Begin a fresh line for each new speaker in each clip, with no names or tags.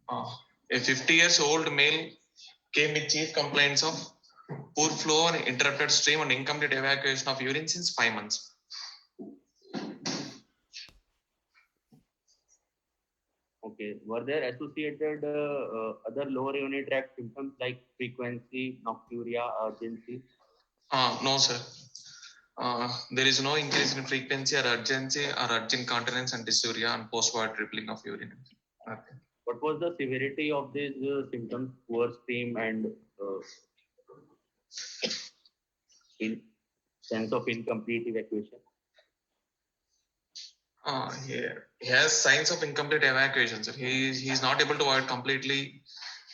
A 50 years old male came with chief complaints of poor flow and interrupted stream and incomplete evacuation of urine since 5 months.
Okay. Were there associated other lower urinary tract symptoms like frequency, nocturia, urgency?
No, sir. There is no increase in frequency or urgency or urgent continence and dysuria and post-void dribbling of urine. Okay.
What was the severity of these symptoms? Poor stream and in sense of incomplete evacuation?
He has signs of incomplete evacuation, sir. He's not able to void completely.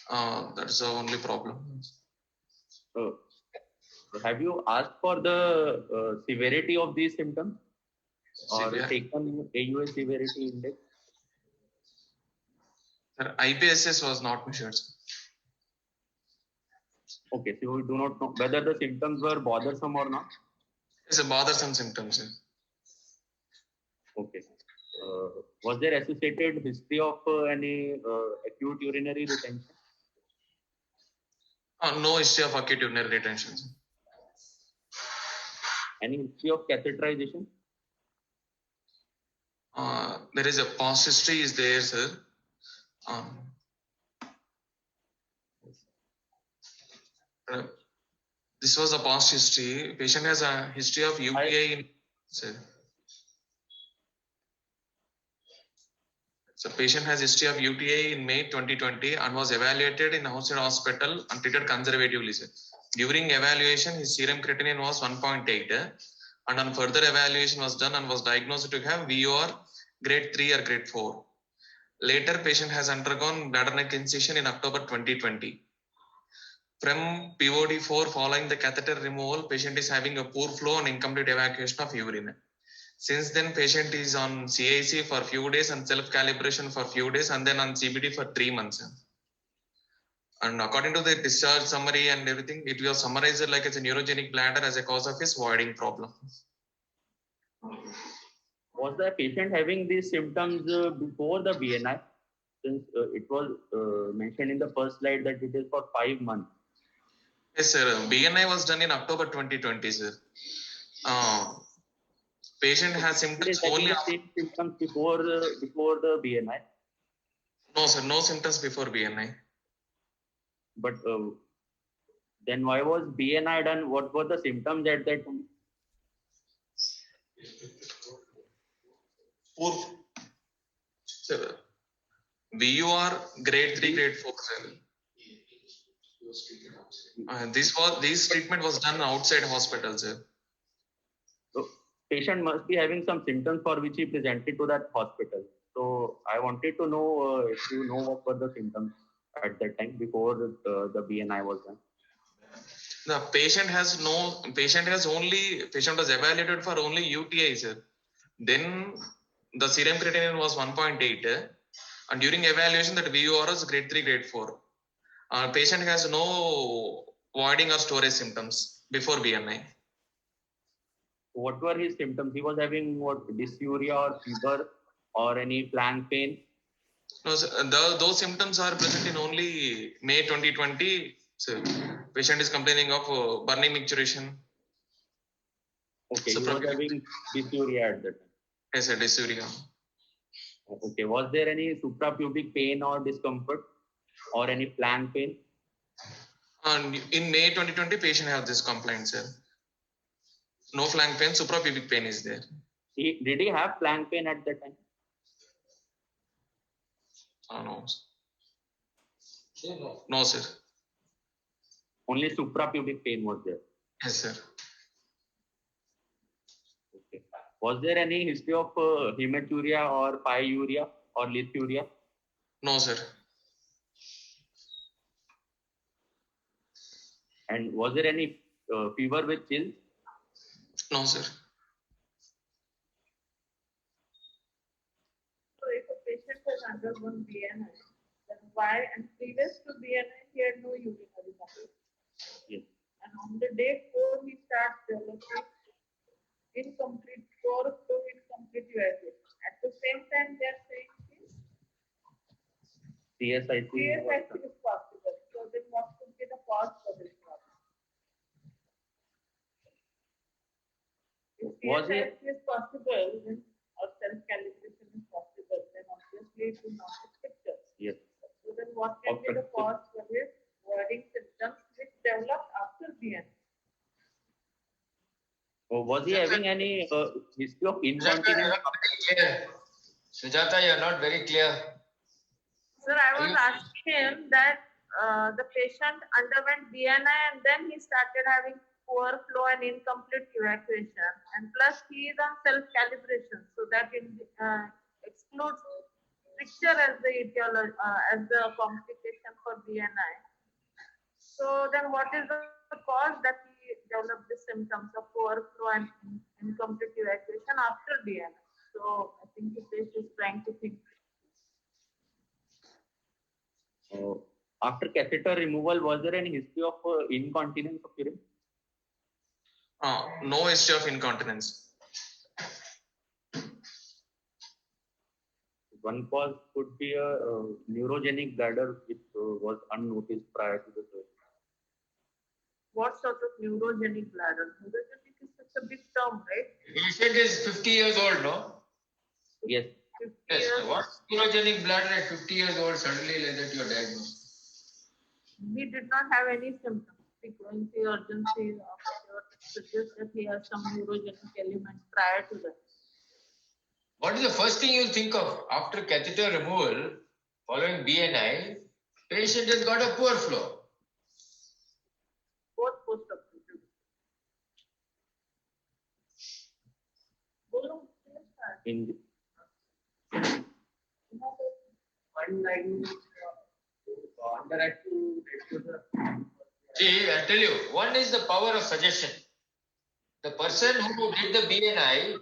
That's the only problem.
Have you asked for the severity of these symptoms or taken AUA severity index?
Sir, IPSS was not measured.
Okay, so we do not know whether the symptoms were bothersome or not?
It's a bothersome symptom, sir.
Okay. Was there associated history of any acute urinary retention?
No history of acute urinary retention. Sir.
Any history of catheterization?
There is a past history is there, sir. This was a past history. Patient has a history of UTI. So patient has history of UTI in May 2020 and was evaluated in outside hospital and treated conservatively. Sir. During evaluation, his serum creatinine was 1.8 and on further evaluation was done and was diagnosed to have VOR grade 3 or grade 4. Later, patient has undergone bladder neck incision in October 2020. From POD4 following the catheter removal, patient is having a poor flow and incomplete evacuation of urine. Since then, patient is on CIC for few days and self-calibration for few days and then on CBD for 3 months. And according to the discharge summary and everything, it was summarized like it's a neurogenic bladder as a cause of his voiding problem.
Was the patient having these symptoms before the BNI? Since it was mentioned in the first slide that it is for 5 months.
Yes, sir. BNI was done in October 2020, sir. Patient has symptoms only.
Symptoms before the BNI?
No, sir. No symptoms before BNI.
But then why was BNI done? What were the symptoms at that time?
Poor. Sir. VUR grade 3, grade 4, sir. This treatment was done outside hospital, sir.
So patient must be having some symptoms for which he presented to that hospital. So I wanted to know if you know what were the symptoms at that time before the BNI was done.
The patient was evaluated for only UTI, sir. Then the serum creatinine was 1.8 and during evaluation that VUR was grade 3, grade 4. Patient has no voiding or storage symptoms before BNI.
What were his symptoms? He was having what, dysuria or fever or any flank pain?
No, sir, those symptoms are present in only May 2020. So patient is complaining of burning micturition.
Okay, he was having dysuria at that time.
Yes, sir, dysuria.
Okay, was there any suprapubic pain or discomfort or any flank pain?
And in May 2020, patient has this complaint, sir. No flank pain, suprapubic pain is there.
Did he have flank pain at that time?
No. No, sir.
Only suprapubic pain was there?
Yes, sir.
Okay. Was there any history of hematuria or pyuria or lithuria?
No, sir.
And was there any fever with chills?
No, sir.
So if a patient has undergone BNI, then why, and previous to BNI, he had no urinary complaint.
Yes.
And on the day 4, he starts developing incomplete fluid complete evacuation. At the same time, they are saying
CSIC.
CSIC is possible. So then what could be the cause for this problem? If
Was
CSIC
it-
is possible, then or self-calibration is possible, then obviously it will not be picture.
Yes.
So then what can be the cause for this wording symptoms which developed after BN?
Was he having any history of
Sujata, you're
incontinence?
not very clear. Sujata, you're not very clear.
Sir, I was asking him that the patient underwent BNI and then he started having poor flow and incomplete evacuation, and plus he is on self-calibration, so that excludes stricture as the etiology, as the complication for BNI. So then what is the cause that he developed the symptoms of poor flow and incomplete evacuation after BNI? So I think the patient is trying to think.
After catheter removal, was there any history of incontinence occurring?
No history of incontinence.
One cause could be a neurogenic bladder which was unnoticed prior to the surgery.
What sort of neurogenic bladder? Neurogenic is such a big term, right?
Patient is 50 years old, no?
Yes.
50
Yes.
years.
What neurogenic bladder at 50 years old suddenly like that you're diagnosed?
He did not have any symptoms. Frequency, urgency, suggests that he has some neurogenic element prior to that.
What is the first thing you think of after catheter removal following BNI? Patient has got a poor flow.
Both post-operative. बोलो, please start.
In
One line underactive ratio.
See, I'll tell you, one is the power of suggestion. The person who did the BNI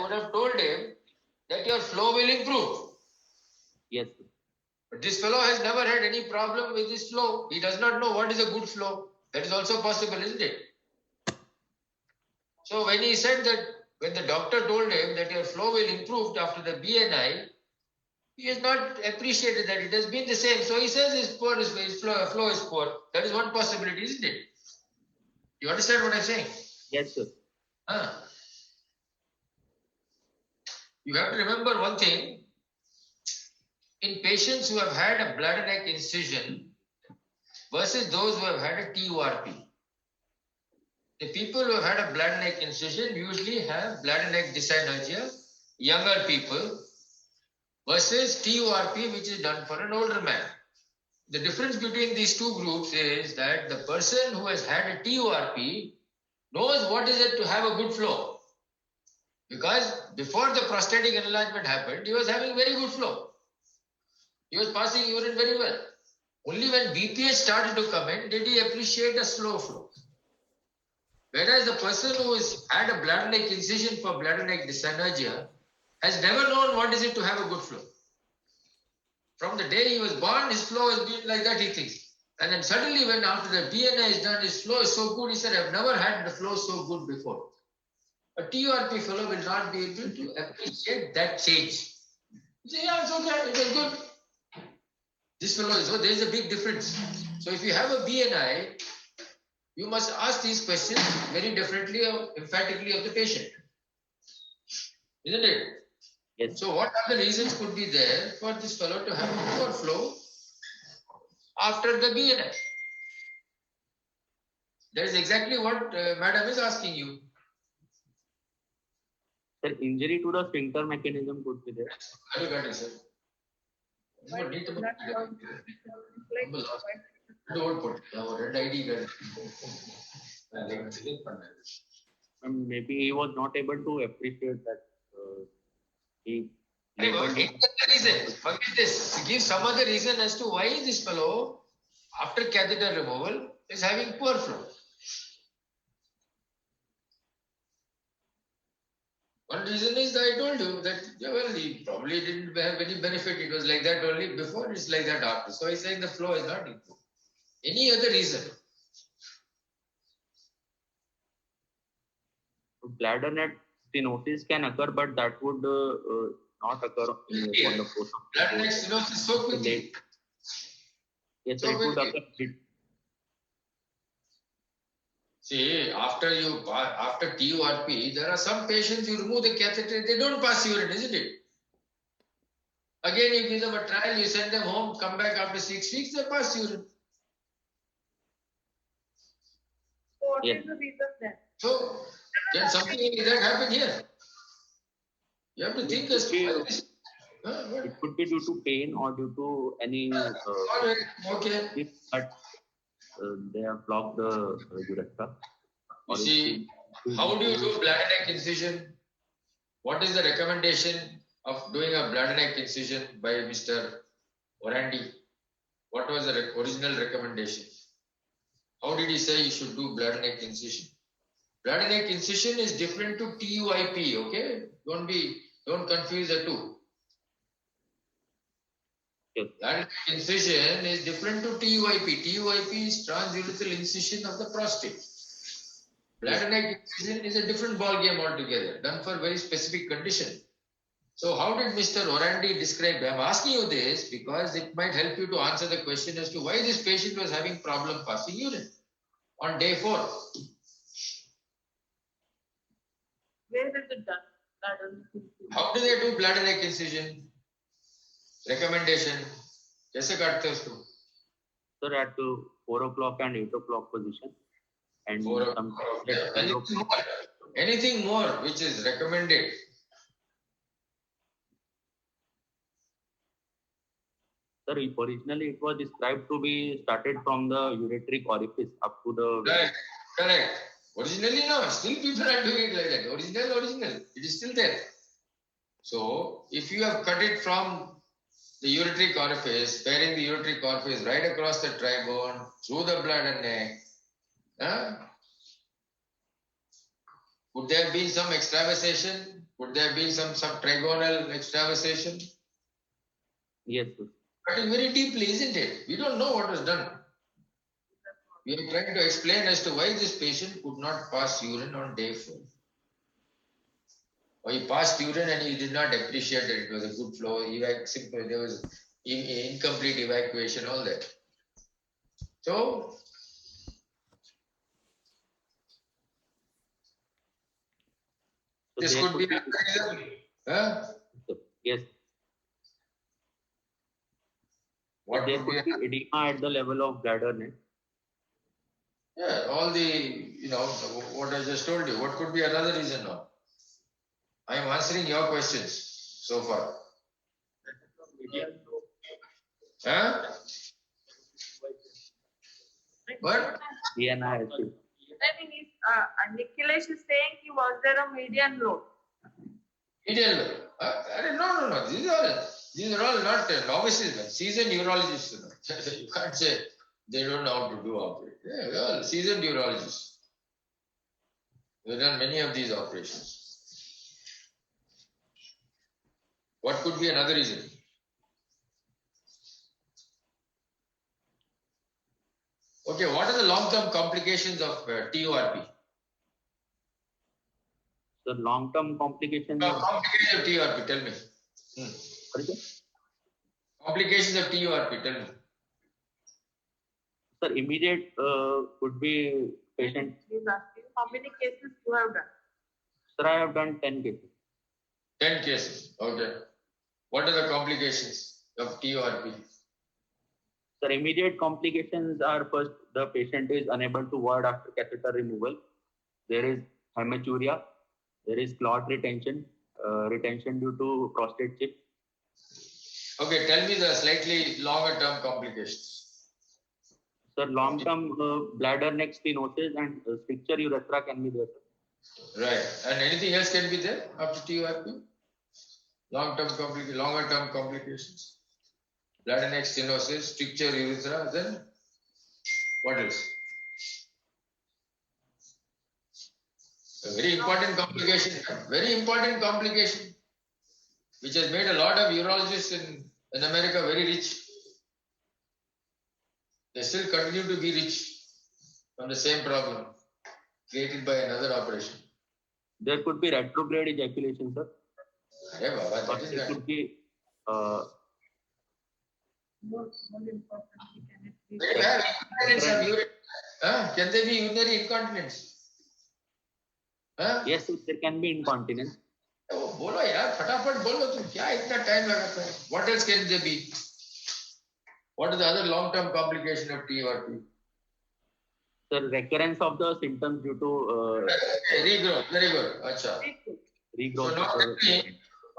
would have told him that your flow will improve.
yes.
But this fellow has never had any problem with his flow. He does not know what is a good flow. That is also possible, isn't it? So when he said that, when the doctor told him that your flow will improve after the BNI, he has not appreciated that it has been the same. So he says his flow is poor. That is one possibility, isn't it? You understand what I'm saying?
Yes, sir.
You have to remember one thing. In patients who have had a bladder neck incision versus those who have had a TURP, the people who have had a bladder neck incision usually have bladder neck dyssynergia, younger people, versus TURP, which is done for an older man. The difference between these two groups is that the person who has had a TURP knows what is it to have a good flow. Because before the prostatic enlargement happened, he was having very good flow. He was passing urine very well. Only when BPH started to come in did he appreciate a slow flow. Whereas the person who has had a bladder neck incision for bladder neck dyssynergia has never known what is it to have a good flow. From the day he was born, his flow has been like that, he thinks. And then suddenly when after the BNI is done, his flow is so good, he said, I've never had the flow so good before. A TURP fellow will not be able to appreciate that change. He says, yeah, it's okay, it was good. This fellow is, so there is a big difference. So if you have a BNI, you must ask these questions very differently, emphatically of the patient. Isn't it?
Yes.
So what other reasons could be there for this fellow to have a poor flow after the BNI? That is exactly what madam is asking you.
Sir, injury to the sphincter mechanism could be there.
I got it, sir.
Why
No need to
is that called- like, why-
don't put red ID.
Maybe he was not able to appreciate that. He
Give other reason. Forget this. Give some other reason as to why this fellow, after catheter removal, is having poor flow. One reason is that I told you that, yeah, well, he probably didn't have any benefit. It was like that only before, it's like that after. So he's saying the flow is not improved. Any other reason?
bladder neck stenosis can occur, but that would not occur
Yeah.
on the course of
Blood neck stenosis so quickly.
late. Yes,
So
sir, it would
quickly.
occur.
See, after TURP, there are some patients you remove the catheter, they don't pass urine, isn't it? Again, you give them a trial, you send them home, come back after 6 weeks, they pass urine.
So what
Yes.
is the reason then?
So, can something like that happen here? You have to think as to why this. What?
It could be due to pain or due to any
All right, okay.
if that they have blocked the urethra.
You
Or
see, how do you do bladder neck incision? What is the recommendation of doing a bladder neck incision by Mr. Orandi? What was the original recommendation? How did he say you should do bladder neck incision? Bladder neck incision is different to TUIP, okay? Don't confuse the two.
Yes.
Bladder neck incision is different to TUIP. TUIP is transurethral incision of the prostate. Bladder neck incision is a different ball game altogether, done for very specific condition. So how did Mr. Orandi describe? I'm asking you this because it might help you to answer the question as to why this patient was having problem passing urine on day 4.
Where is it done? That is
How do they do bladder neck incision? Recommendation. कैसे काटते हैं उसको?
Sir, at 4 o'clock and 8 o'clock position. And
4
sometimes
o'clock.
at 12 o'clock.
Anything more which is recommended?
Sir, originally it was described to be started from the ureteric orifice up to the.
Correct. Originally, no. Still people are doing it like that. Original. It is still there. So, if you have cut it from the ureteric orifice, bearing the ureteric orifice right across the tribone, through the bladder neck, could there have been some extravasation? Could there have been some subtrigonal extravasation?
Yes, sir.
Cutting very deeply, isn't it? We don't know what was done. We are trying to explain as to why this patient could not pass urine on day 4. Or he passed urine and he did not appreciate that it was a good flow. Simple, there was incomplete evacuation, all that. So,
So
this
there
could be a reason. Huh?
Yes.
What
There
could be?
could be edema at the level of bladder neck.
Yeah, all the, what I just told you. What could be another reason now? I am answering your questions so far. Huh? What?
DNI acid.
I think Nikhilesh is saying he was there a median load.
Medial level. No. These are all not novices, man. Seasoned urologists. You can't say they don't know how to do operation. Yeah, they're all seasoned urologists. They've done many of these operations. What could be another reason? Okay, what are the long-term complications of TURP?
The long-term complications.
Complications of TURP, tell me.
Sorry, sir?
Complications of TURP, tell me.
Sir, immediate could be patient.
He's asking how many cases you have done.
Sir, I have done 10 cases.
10 cases, okay. What are the complications of TURP?
Sir, immediate complications are first, the patient is unable to void after catheter removal. There is hematuria. There is clot retention, retention due to prostate chip.
Okay, tell me the slightly longer term complications.
Sir, long-term bladder neck stenosis and stricture urethra can be there, sir.
Right. And anything else can be there after TURP? Longer term complications. Bladder neck stenosis, stricture urethra, then what else? A very important complication, which has made a lot of urologists in America very rich. They still continue to be rich from the same problem created by another operation.
There could be retrograde ejaculation, sir.
Hey, Baba,
Or
that is
it
that.
could be
More importantly, can it be?
They have incontinence of urine. Can they be urinary incontinence?
yes, there can be incontinence.
Oh, बोलो यार फटाफट बोलो तुम क्या इतना time लगाता है? What else can they be? What is the other long-term complication of TURP?
The recurrence of the symptoms due to
Regrowth, very good. Acha.
regrowth.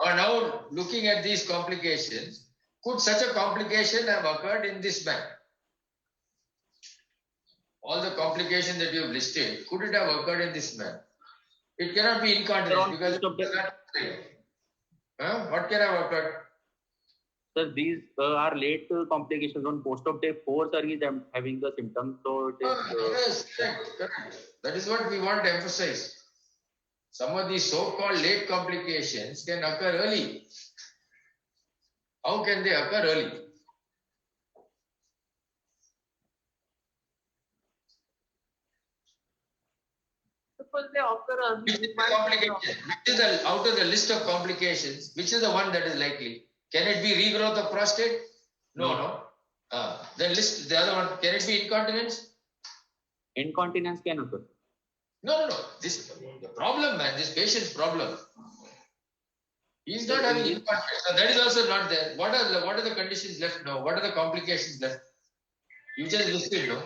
So now looking at these complications, could such a complication have occurred in this man? All the complications that you have listed, could it have occurred in this man? It cannot be incontinence because it is not. What can have occurred?
Sir, these are late complications on post-op day 4, sir, is having the symptoms. So it is,
Yes, correct. That is what we want to emphasize. Some of these so-called late complications can occur early. How can they occur early?
Suppose they occur early.
Which is the complication? Which is the out of the list of complications? Which is the one that is likely? Can it be regrowth of prostate? No. Then list the other one. Can it be incontinence?
incontinence can occur.
No. This the problem, man. This patient's problem. He is not having incontinence. So that is also not there. What are the conditions left now? What are the complications left? You just listed, no?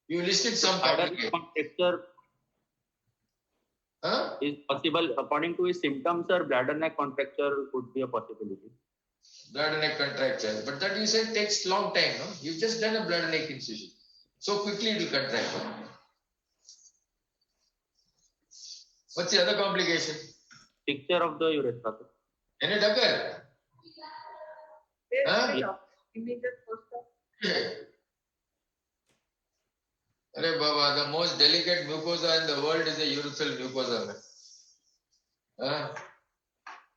You listed some
Bladder
complications.
contracture is possible according to his symptoms, sir. Bladder neck contracture could be a possibility.
Bladder neck contracture. But that you said takes long time, no? You've just done a bladder neck incision. So quickly it will contract. No? What's the other complication?
Picture of the urethra, sir.
Can it occur?
Immediate post-op.
Arey Baba, the most delicate mucosa in the world is the urethral mucosa.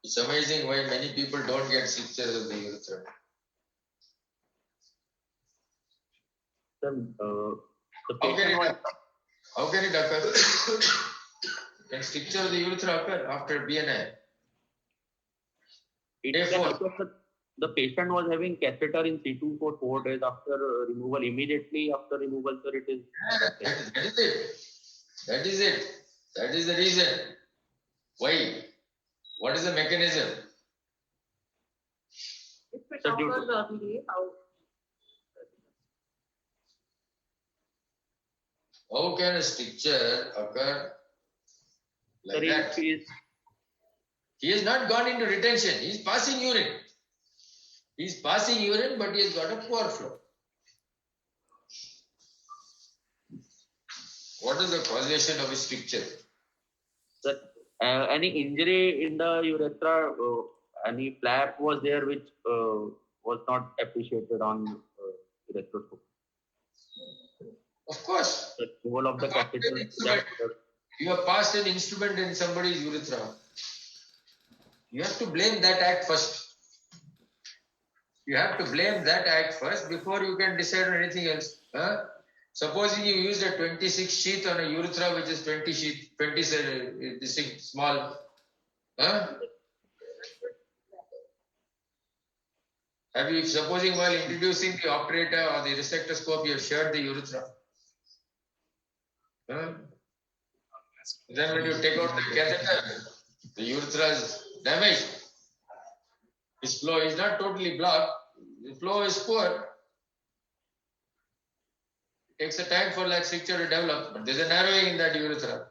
It's amazing why many people don't get strictures of the urethra.
Sir, the
How can it occur? Can stricture of the urethra occur after BNI?
it
Day
can
4.
occur, sir. The patient was having catheter in situ for 4 days after removal. Immediately after removal, sir, it is.
That is it. That is the reason. Why? What is the mechanism?
If it
Sir, due to-
occurs early, how?
How can a stricture occur like
Sir,
that? He has not gone into retention. He is passing urine. He is passing urine, but he has got a poor flow. What is the causation of a stricture?
Sir, any injury in the urethra, any flap was there which was not appreciated on urethroskopy.
Of course,
The removal of the catheter.
you have passed an instrument in somebody's urethra. You have to blame that act first. You have to blame that act first before you can decide on anything else. Supposing you used a 26 sheath on a urethra which is 20 sheath, 20 this thing small. Have you, supposing while introducing the operator or the resectoscope, you have shared the urethra? Then when you take out the catheter, the urethra is damaged. Its flow is not totally blocked. The flow is poor. It takes a time for that stricture to develop, but there's a narrowing in that urethra.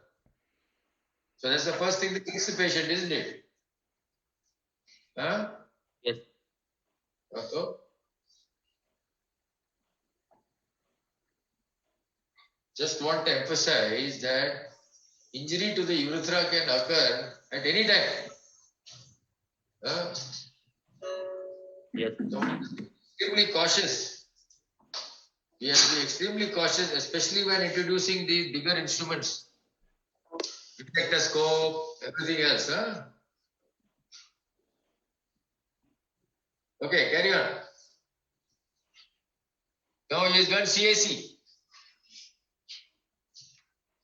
So that's the first thing that kills the patient, isn't it?
Yes.
So, just want to emphasize that injury to the urethra can occur at any time.
Yes.
So extremely cautious. We have to be extremely cautious, especially when introducing these bigger instruments, detectoscope, everything else. Okay, carry on. Now he has done CAC.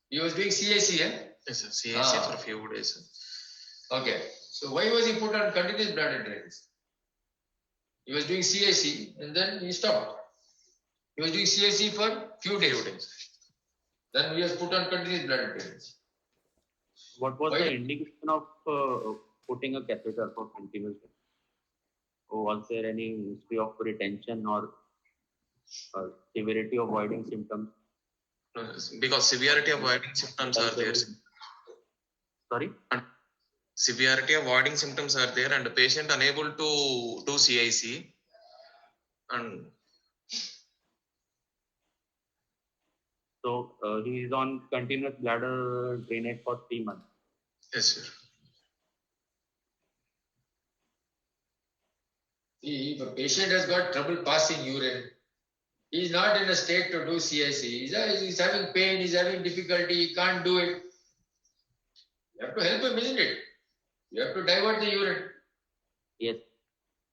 He was doing CAC,
Yes, sir. CAC for a few days, sir.
Okay. So why was he put on continuous bladder drainage? He was doing CAC and then he stopped. He was doing CAC for few days. Then he was put on continuous bladder drainage.
What was
Why?
the indication of putting a catheter for continuous? Or was there any history of retention or severity of voiding symptoms?
Because severity of voiding symptoms are there.
Sorry?
Severity of voiding symptoms are there, and the patient unable to do CIC. And
So he is on continuous bladder drainage for 3 months.
yes, sir.
See, if a patient has got trouble passing urine, he is not in a state to do CIC. He's having pain, he's having difficulty, he can't do it. You have to help him, isn't it? You have to divert the urine.
Yes.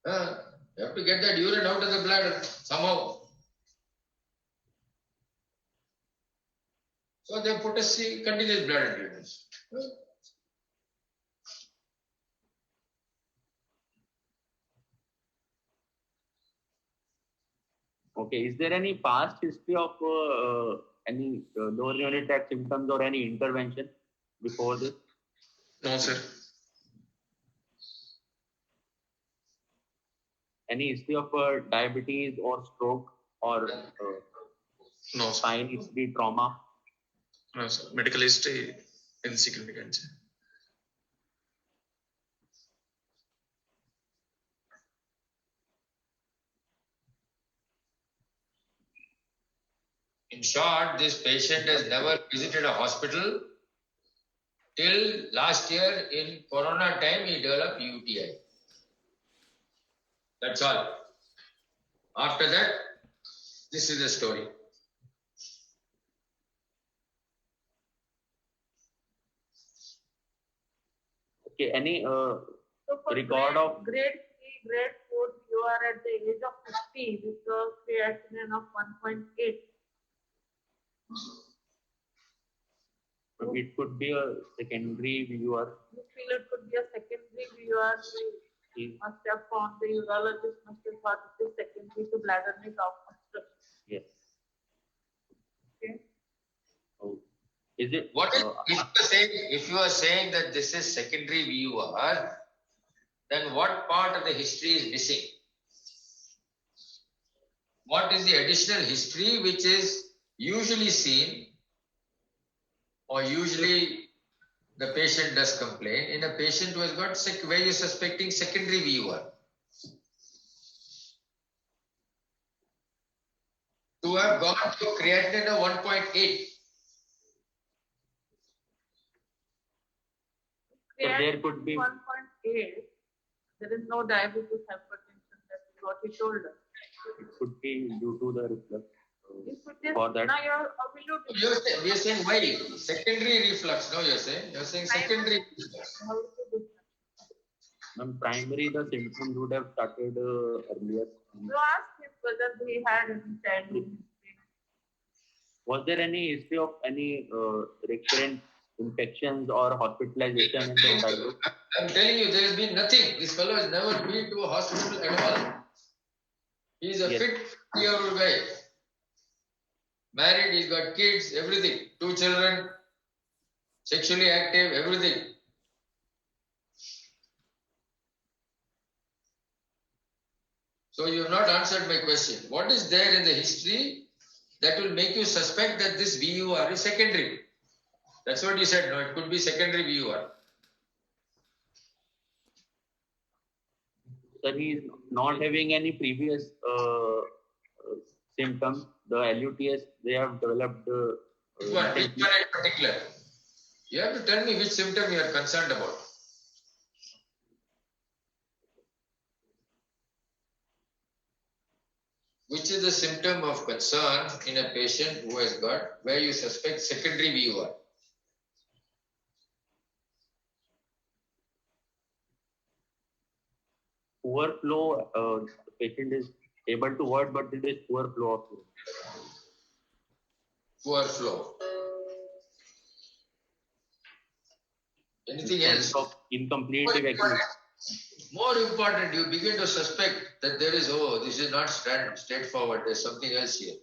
You have to get that urine out of the bladder somehow. So they put a continuous bladder drainage.
Okay. Is there any past history of any lower urinary tract symptoms or any intervention before this?
No, sir.
Any history of diabetes or stroke or
No, sir.
spine history, trauma?
No, sir. Medical history insignificant. Sir.
In short, this patient has never visited a hospital till last year in Corona time he developed UTI. That's all. After that, this is the story.
Okay. Any
So for
record of
grade 3, grade 4, you are at the age of 50 with a creatinine of 1.8.
it could be a secondary viewer.
You feel it could be a secondary viewer. You must have found the urologist must have thought it is secondary to bladder neck obstruction.
Yes.
Okay.
Oh. Is it?
What is, if you are saying that this is secondary VUR, then what part of the history is missing? What is the additional history which is usually seen or usually the patient does complain in a patient who has got where you're suspecting secondary VUR? To have gone to creatinine of 1.8.
So there could be
1.8. There is no diabetes hypertension. That's what he told us.
it could be due to the reflux.
If it is,
For that.
now you're
We are saying why? Secondary reflux. No, you're saying secondary reflux.
how is it different?
Ma'am, primary the symptoms would have started earlier.
You asked him whether he had any childhood history.
Was there any history of any recurrent infections or hospitalization in the childhood?
I'm telling you, there has been nothing. This fellow has never been to a hospital at all. He is a
Yes.
fit 50-year-old guy. Married, he's got kids, everything. 2 children, sexually active, everything. So you have not answered my question. What is there in the history that will make you suspect that this VUR is secondary? That's what you said. No, it could be secondary VUR.
Sir, he is not having any previous symptoms. The LUTS they have developed.
Which one in particular? You have to tell me which symptom you are concerned about. Which is the symptom of concern in a patient who has got where you suspect secondary VUR?
Poor flow. The patient is able to work, but it is poor flow of urine.
Poor flow. Anything else?
Sense of incomplete evacuation.
More important, you begin to suspect that there is, this is not straightforward, there's something else here.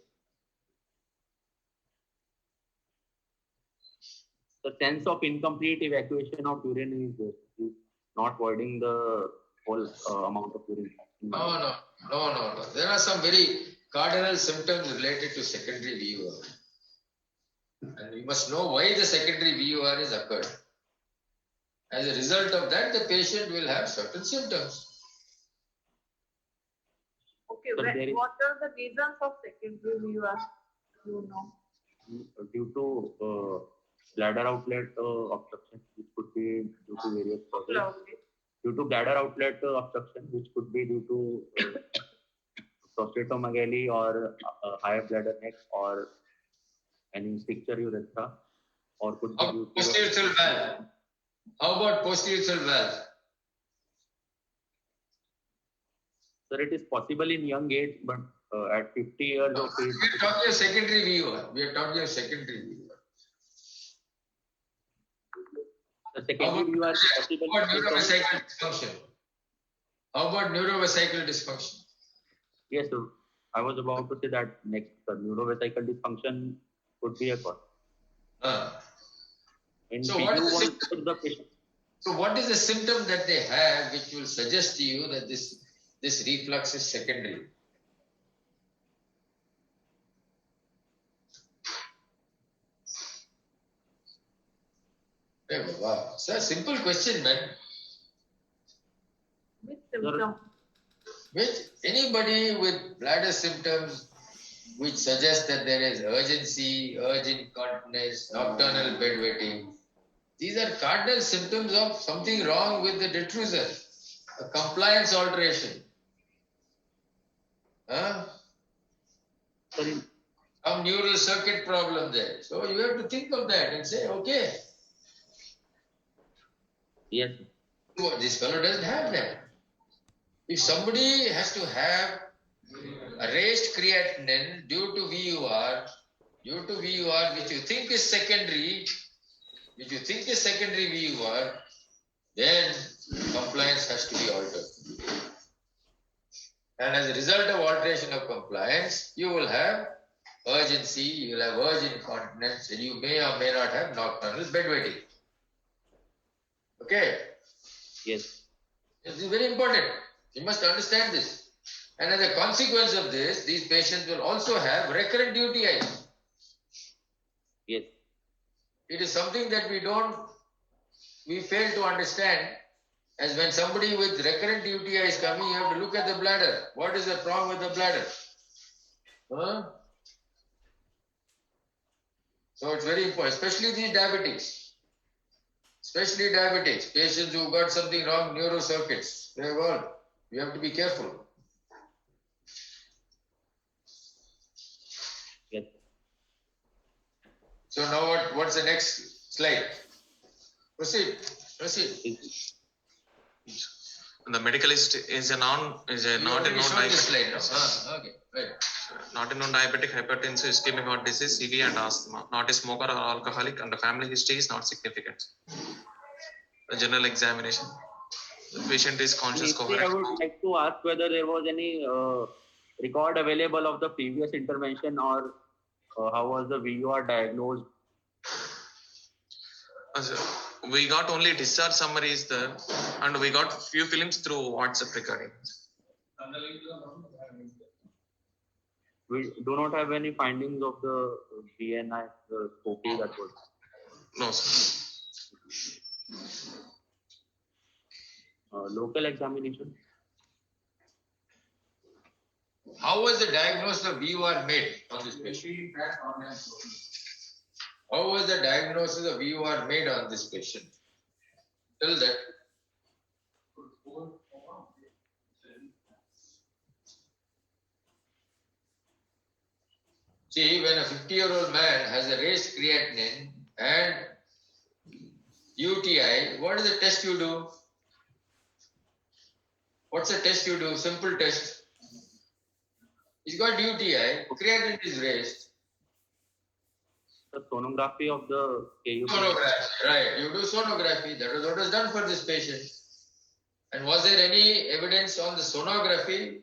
The sense of incomplete evacuation of urine is not voiding the whole amount of urine.
No. There are some very cardinal symptoms related to secondary VUR. And you must know why the secondary VUR is occurred. As a result of that, the patient will have certain symptoms.
Okay,
So there is-
what are the reasons of secondary VUR? You know.
Due to bladder outlet obstruction, which could be due to various causes.
Lovely.
Due to bladder outlet obstruction, which could be due to prostatomegaly or higher bladder neck or any stricture urethra, or could be
How
due
about posterior valve? How about posterior valve?
Sir, it is possible in young age, but at 50 years of age.
We are talking of secondary VUR.
The secondary VUR is possible.
How about neurovesical dysfunction? How about neurovesical dysfunction?
Yes, sir. I was about to say that next, the neurovesical dysfunction could be a cause. In
So what is the
PU1,
symptom?
the patient,
So what is the symptom that they have which will suggest to you that this reflux is secondary? Hey, wow. It's a simple question, man.
Which symptom?
Which anybody with bladder symptoms which suggest that there is urgency, urge incontinence, nocturnal bedwetting, these are cardinal symptoms of something wrong with the detrusor, a compliance alteration.
sorry,
Some neural circuit problem there. So you have to think of that and say, okay,
yes,
this fellow doesn't have that. If somebody has to have a raised creatinine due to VUR, which you think is secondary, VUR, then compliance has to be altered. And as a result of alteration of compliance, you will have urgency, you will have urge incontinence, and you may or may not have nocturnal bedwetting. Okay?
yes,
This is very important. You must understand this. And as a consequence of this, these patients will also have recurrent UTIs.
yes,
It is something that we fail to understand. As when somebody with recurrent UTI is coming, you have to look at the bladder. What is the problem with the bladder? So it's very important, especially these diabetics. Patients who got something wrong, neurocircuits. You have to be careful.
yes.
So now what's the next slide? Proceed.
The medicalist is not a non-diabetic.
Okay, right.
Not a non-diabetic, hypertensive, ischemic heart disease, CV and asthma. Not a smoker or alcoholic, and the family history is not significant. A general examination. The patient is conscious,
Briefly, I
coherent.
would like to ask whether there was any record available of the previous intervention, or how was the VUR diagnosed?
We got only discharge summaries there, and we got few films through WhatsApp recording.
We do not have any findings of the BNI, the Scopy that was.
No, sir.
Local examination.
How was the diagnosis of VUR made on this patient? How was the diagnosis of VUR made on this patient? Tell that. See, when a 50-year-old man has a raised creatinine and UTI, what is the test you do? What's the test you do? Simple test. He's got UTI, creatinine is raised.
The sonography of the KUP.
Sonography, right. You do sonography. That was what was done for this patient. And was there any evidence on the sonography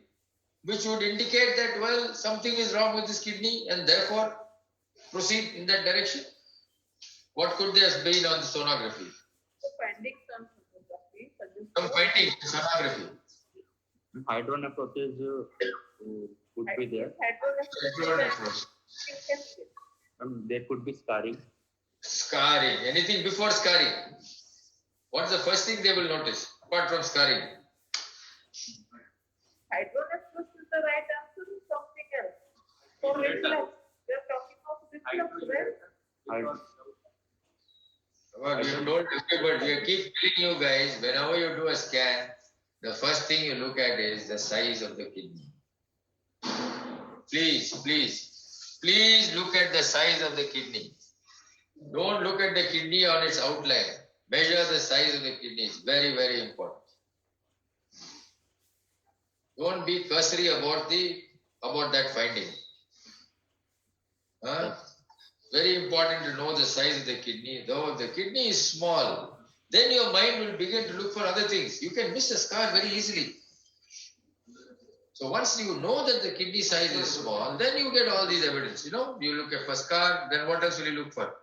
which would indicate that, well, something is wrong with this kidney and therefore proceed in that direction? What could there have been on the sonography?
The findings on sonography suggest
Some findings in sonography.
Hydronephrosis could be there.
hydronephrosis.
There could be scarring.
Scarring. Anything before scarring? What's the first thing they will notice apart from scarring?
Hydronephrosis is the right answer or something else? For reflux. We are talking of reflux, right?
Well, we have told everybody, we keep telling you guys, whenever you do a scan, the first thing you look at is the size of the kidney. Please look at the size of the kidney. Don't look at the kidney on its outline. Measure the size of the kidney. It's very, very important. Don't be cursory about that finding. Very important to know the size of the kidney. Though the kidney is small, then your mind will begin to look for other things. You can miss a scar very easily. So once you know that the kidney size is small, then you get all these evidence. You look at first scar, then what else will you look for?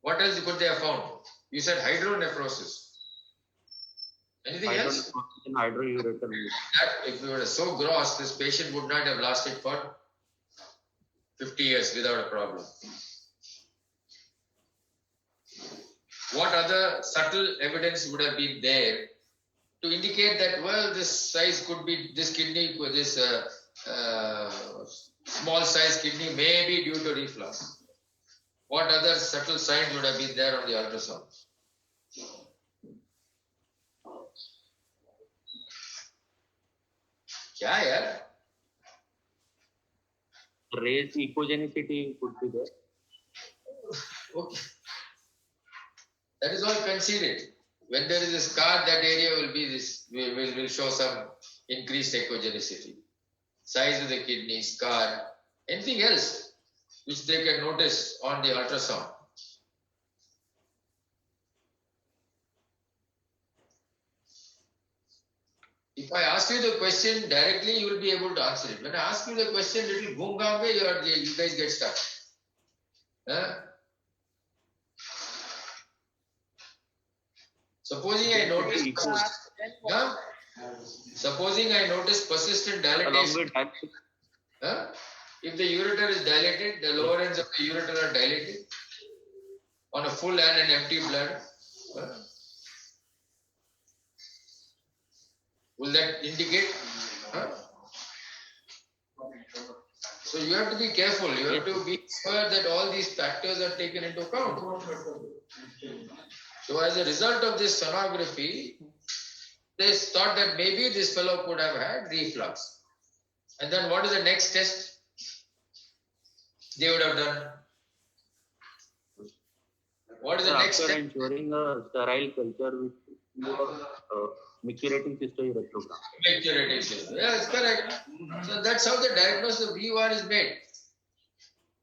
What else could they have found? You said hydronephrosis. Anything else?
Hydronephrosis and hydroureter.
That, if it were so gross, this patient would not have lasted for 50 years without a problem. What other subtle evidence would have been there to indicate that, well, this size could be, this kidney, this small size kidney may be due to reflux? What other subtle signs would have been there on the ultrasound? Kya yaar?
Raised echogenicity could be there.
Okay. That is all conceded. When there is a scar, that area will be this, will show some increased echogenicity. Size of the kidney, scar, anything else which they can notice on the ultrasound. If I ask you the question directly, you will be able to answer it. When I ask you the question little boom way, you guys get stuck. Supposing I notice persistent dilatation. If the ureter is dilated, the lower ends of the ureter are dilated on a full and an empty bladder. Will that indicate? So you have to be careful. You have to be sure that all these factors are taken into account. So as a result of this sonography, they thought that maybe this fellow could have had reflux. And then what is the next test they would have done? What is the next
After
step?
ensuring a sterile culture with micturating cystourethrogram.
Micturating cyst. Yes, correct. So that's how the diagnosis of VUR is made.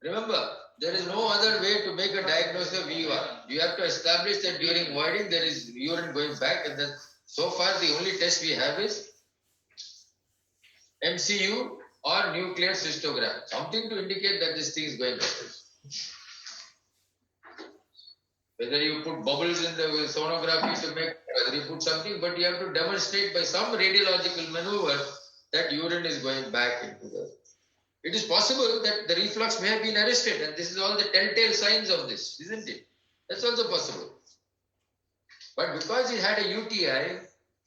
Remember, there is no other way to make a diagnosis of VUR. You have to establish that during voiding there is urine going back, and then so far the only test we have is MCU or nuclear cystogram, something to indicate that this thing is going back. Whether you put bubbles in the sonography to make, whether you put something, but you have to demonstrate by some radiological maneuver that urine is going back into the. It is possible that the reflux may have been arrested, and this is all the telltale signs of this, isn't it? That's also possible. But because he had a UTI,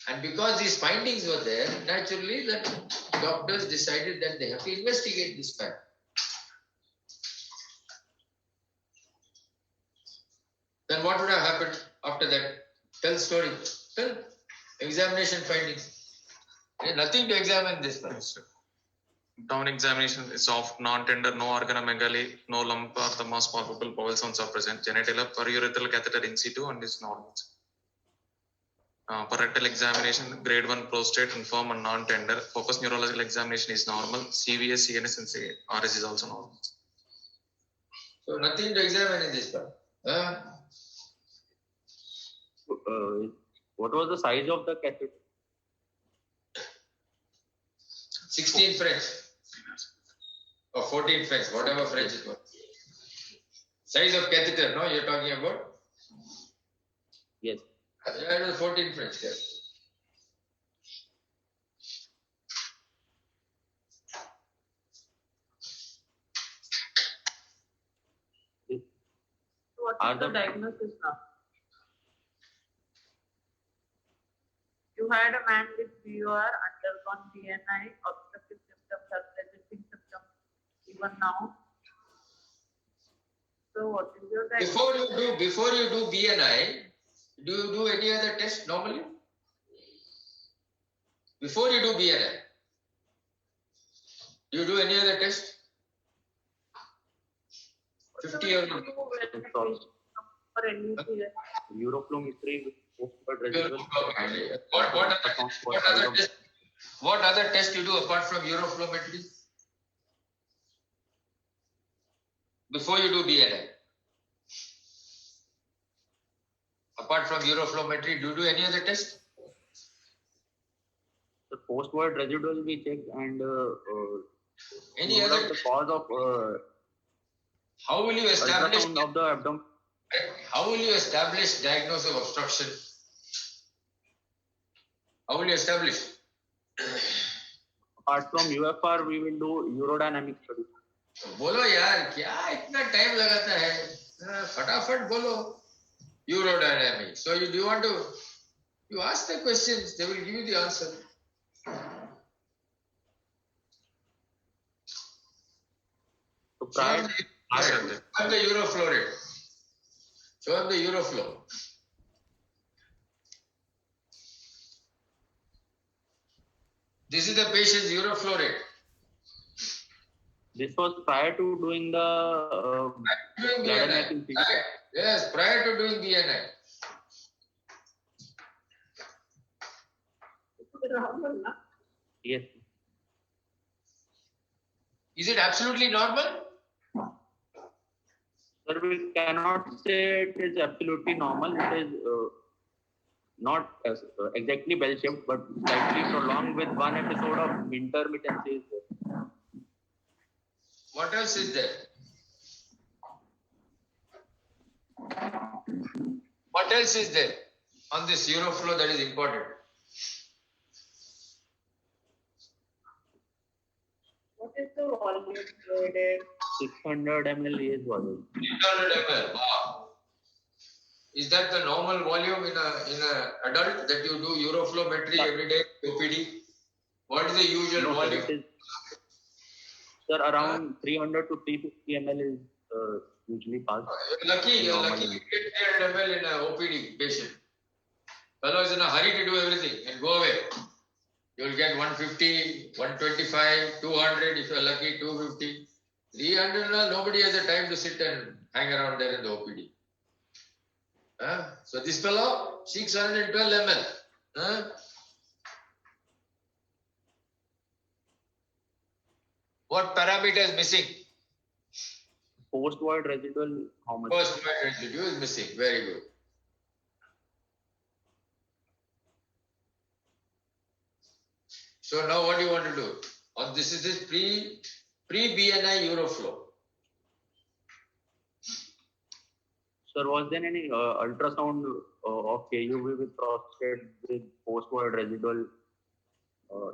and because these findings were there, naturally the doctors decided that they have to investigate this fact. Then what would have happened after that? Tell story. Tell examination findings. There's nothing to examine this one.
Down examination is soft, non-tender, no organomegaly, no lump or the most palpable bowel sounds are present. Genitalia perurethral catheter in situ and is normal. Rectal examination, grade 1 prostate, infirm and non-tender. Focus neurological examination is normal. CVS, CNS and RS is also normal.
So nothing to examine in this part.
What was the size of the catheter?
16 French or 14 French, whatever French it was. Size of catheter, no? You're talking about?
Yes.
Yeah, it was 14 French. Yeah.
What
Are
is the
the-
diagnosis now? You had a man with BOR, undergone BNI, obstructive symptoms are presenting symptoms even now. So what is your diagnosis?
Before you do BNI, do you do any other test normally? Before you do BNI, do you do any other test? 50 or not?
For any period.
Uroflowmetry with post-word residual.
What other test you do apart from uroflowmetry? Before you do BNI? Apart from uroflowmetry, do you do any other test?
The post-word residual we check and
Any
rule
other?
out the cause of
How will you establish?
ultrasound of the abdomen.
How will you establish diagnosis of obstruction? How will you establish?
Apart from UFR, we will do urodynamic study.
बोलो यार क्या इतना time लगाता है फटाफट बोलो urodynamics. So do you want to you ask the questions, they will give you the answer.
So prior,
Show them the Euroflow rate. Show them the Euroflow. This is the patient's Euroflow rate.
this was prior to doing the
Doing
bladder
BNI.
mapping thing.
Right. Yes, prior to doing BNI.
Normal, na?
Yes.
Is it absolutely normal?
Sir, we cannot say it is absolutely normal. It is not exactly bell-shaped, but slightly prolonged with one episode of intermittency. is there.
What else is there? What else is there on this Euroflow that is important?
What is the volume loaded?
600 ml is volume.
300 ml. Wow. Is that the normal volume in a adult that you do uroflowmetry every day, OPD? What is the usual
No, sir,
volume?
it is, sir, around 300 to 350 ml is usually passed.
You're lucky you
Normally.
get 300 ml in a OPD patient. Fellow is in a hurry to do everything and go away. You'll get 150, 125, 200, if you're lucky, 250. 300, nobody has the time to sit and hang around there in the OPD. So this fellow, 612 ml. What parameter is missing?
Post-word residual, how much?
First residue is missing. Very good. So now what do you want to do? This is this pre-BNI Euroflow.
Sir, was there any ultrasound of KUV with prostate with post-word residual?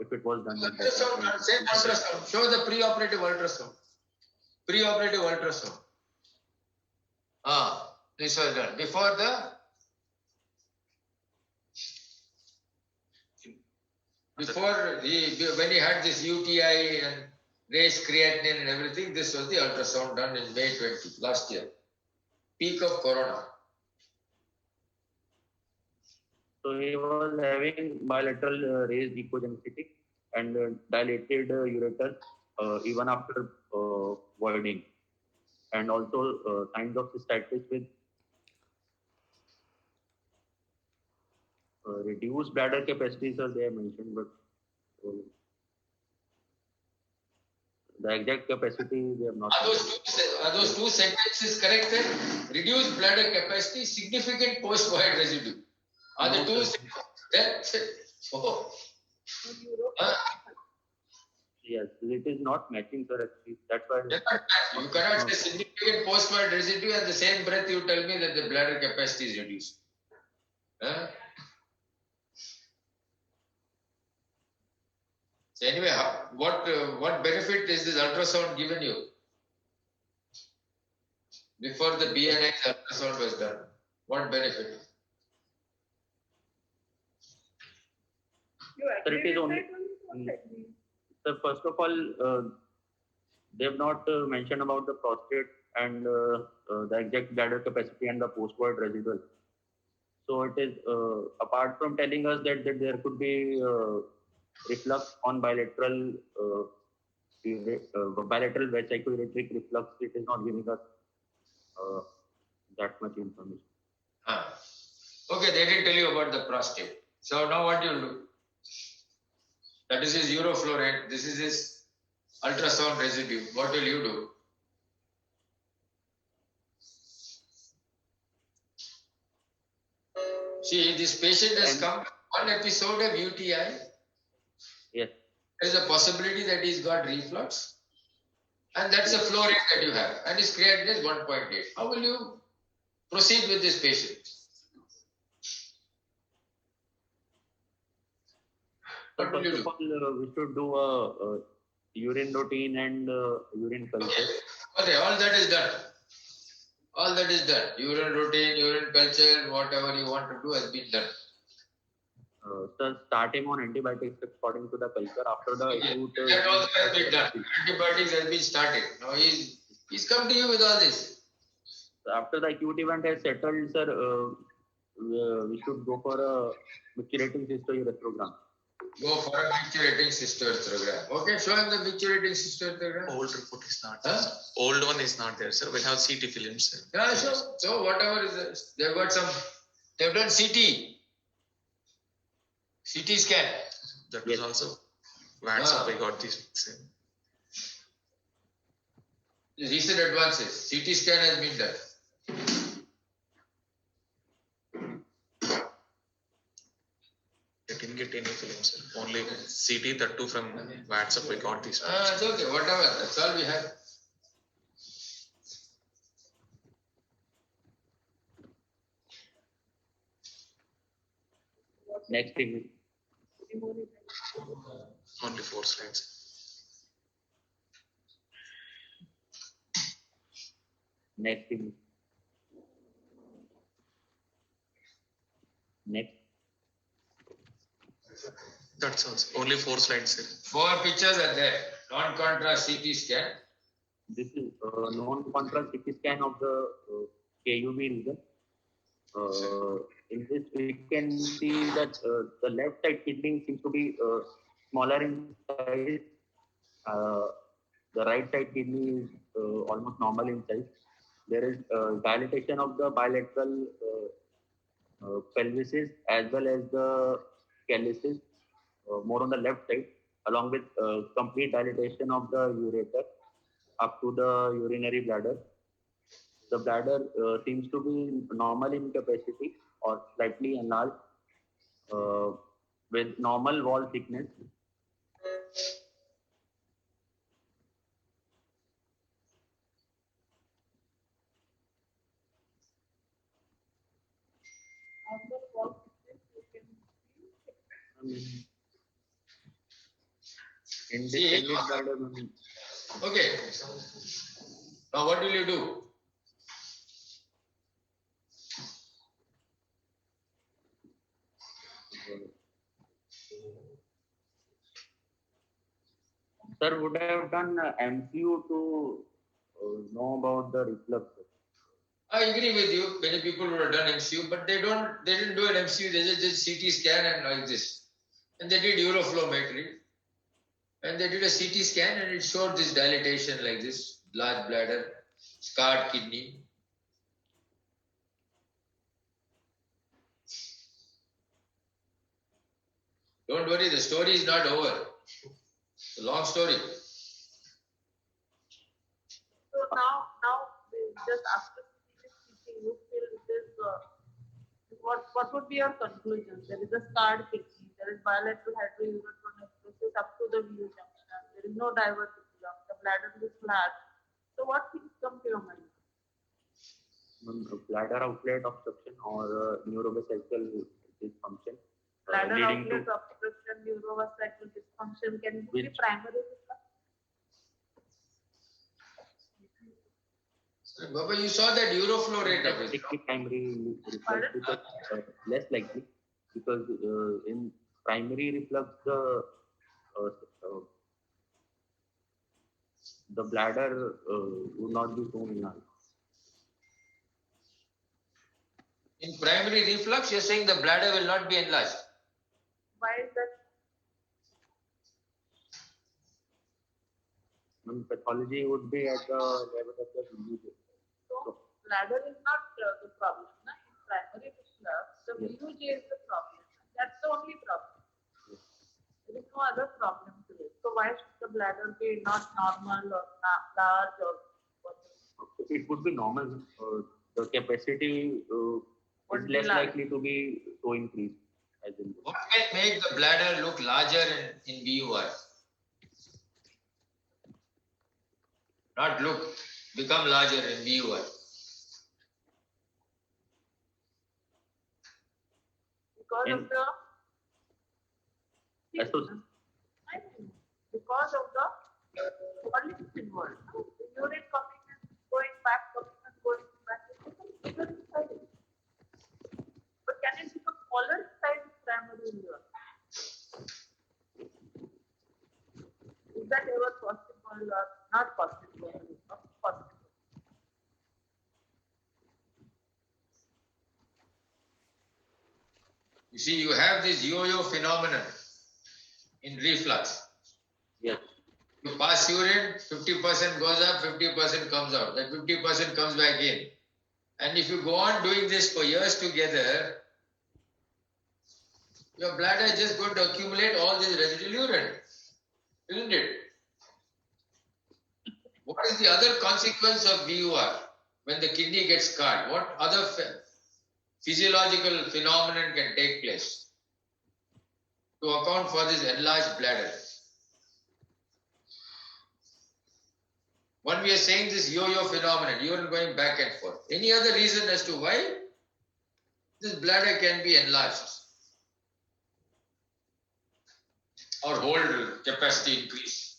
If it was done. at that
Ultrasound,
time?
same ultrasound. Show the pre-operative ultrasound. Pre-operative ultrasound. This was done. Before when he had this UTI and raised creatinine and everything, this was the ultrasound done in May 20, last year. Peak of corona.
So he was having bilateral raised echogenicity and dilated ureter even after voiding, and also signs of cystitis with reduced bladder capacity, sir, they have mentioned, but the exact capacity they have not.
Are those two sentences corrected? Reduced bladder capacity, significant post-void residue. Are the
No,
two?
sir.
That's it. Oh.
Yes, it is not matching, sir. Actually, that's why.
You cannot say significant post-void residue and the same breath you tell me that the bladder capacity is reduced. Huh? So anyway, what benefit is this ultrasound given you? Before the BNI ultrasound was done, what benefit?
You
Sir, it
agree
is
with
only.
that or you don't agree?
So first of all, they have not mentioned about the prostate and the exact bladder capacity and the post-void residual. So it is apart from telling us that there could be reflux on bilateral vesico-ureteric reflux, it is not giving us that much information.
Okay, they didn't tell you about the prostate. So now what you will do? That is his urofluoride. This is his ultrasound residue. What will you do? See, this patient has come one episode of UTI.
Yes.
There is a possibility that he's got reflux. And that's the flow rate that you have. And his creatinine is 1.8. How will you proceed with this patient? What will you
First
do?
of all, we should do a urine routine and urine culture.
Okay, all that is done. All that is done. Urine routine, urine culture, whatever you want to do has been done.
So start him on antibiotics according to the culture after the acute.
That also has been done. Antibiotics has been started. Now he's come to you with all this.
After the acute event has settled, sir, we should go for a micturating cystourethrogram.
Go for a micturating cystourethrogram. Okay, show him the micturating cystourethrogram.
Old report is not
Huh?
there. Old one is not there, sir. We have CT films, sir.
Yeah, sure. So whatever is this, they've got some, they've done CT scan.
That was also WhatsApp. I got this. Sir.
The recent advances. CT scan has been done.
I didn't get any films, sir. Only CT, that too from WhatsApp. I got this.
It's okay, whatever. That's all we have.
Next thing,
Only 4 slides.
next thing. Next.
That's all. Only 4 slides, sir.
4 pictures are there. Non-contrast CT scan.
This is non-contrast CT scan of the KUV region. In this, we can see that the left side kidney seems to be smaller in size. The right side kidney is almost normal in size. There is dilatation of the bilateral pelvises as well as the calyces, more on the left side, along with complete dilatation of the ureter up to the urinary bladder. The bladder seems to be normal in capacity or slightly enlarged with normal wall thickness. In this
See,
segment bladder,
Okay. Now what will you do?
sir, would have done MCU to know about the reflux.
I agree with you. Many people would have done MCU, but they didn't do an MCU. They just did CT scan and like this, and they did uroflowmetry, and they did a CT scan and it showed this dilatation like this, large bladder, scarred kidney. Don't worry, the story is not over. It's a long story.
now just after seeing this teaching, you feel it is what would be your conclusion? There is a scarred kidney, there is bilateral hydrouretonecrosis up to the VU junction, there is no diverticulum, the bladder is flat. So what things come to your mind?
Bladder outlet obstruction or neurovascular dysfunction
Bladder
leading
outlet
to
obstruction, neurovascular dysfunction can be
Which-
primary reflux.
Baba, you saw that Euroflow rate of it.
Technically primary reflux
Pardon?
because less likely because in primary reflux the bladder would not be so enlarged.
In primary reflux, you're saying the bladder will not be enlarged.
Why is that?
Pathology would be at the level of the VU.
So bladder is not the problem. Na? In primary reflux, the
Yes.
VUJ is the problem. That's the only problem. There is no other problem to it. So why should the bladder be not normal or large or whatever?
It would be normal. The capacity
Would
is
be
less
large.
likely to be so increased as in
What can make the bladder look larger in VUR? Not look, become larger in VUR.
Because
In-
of the
That's so-
I mean, because of the volumes involved. No? The urine coming and going back, coming and going back. It becomes bigger in size. But can it become smaller in size in primary urine? Is that ever possible or not possible? Not possible.
You see, you have this yo-yo phenomenon in reflux.
yes.
You pass urine, 50% goes up, 50% comes out. That 50% comes back in. And if you go on doing this for years together, your bladder is just going to accumulate all this residual urine, isn't it? What is the other consequence of VUR when the kidney gets scarred? What other physiological phenomenon can take place to account for this enlarged bladder? One, we are saying this yo-yo phenomenon, urine going back and forth. Any other reason as to why this bladder can be enlarged or hold capacity increase?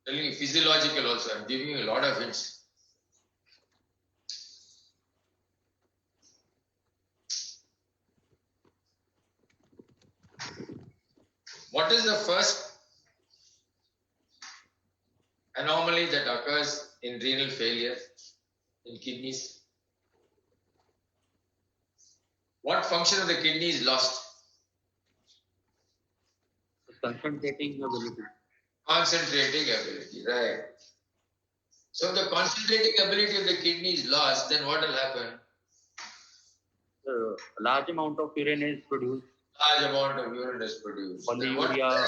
Telling you physiological also, I'm giving you a lot of hints. What is the first anomaly that occurs in renal failure in kidneys? What function of the kidney is lost?
Concentrating ability.
Concentrating ability, right. So if the concentrating ability of the kidney is lost, then what will happen?
A large amount of urine is produced.
Large amount of urine is produced. Then what
Polyuria.
where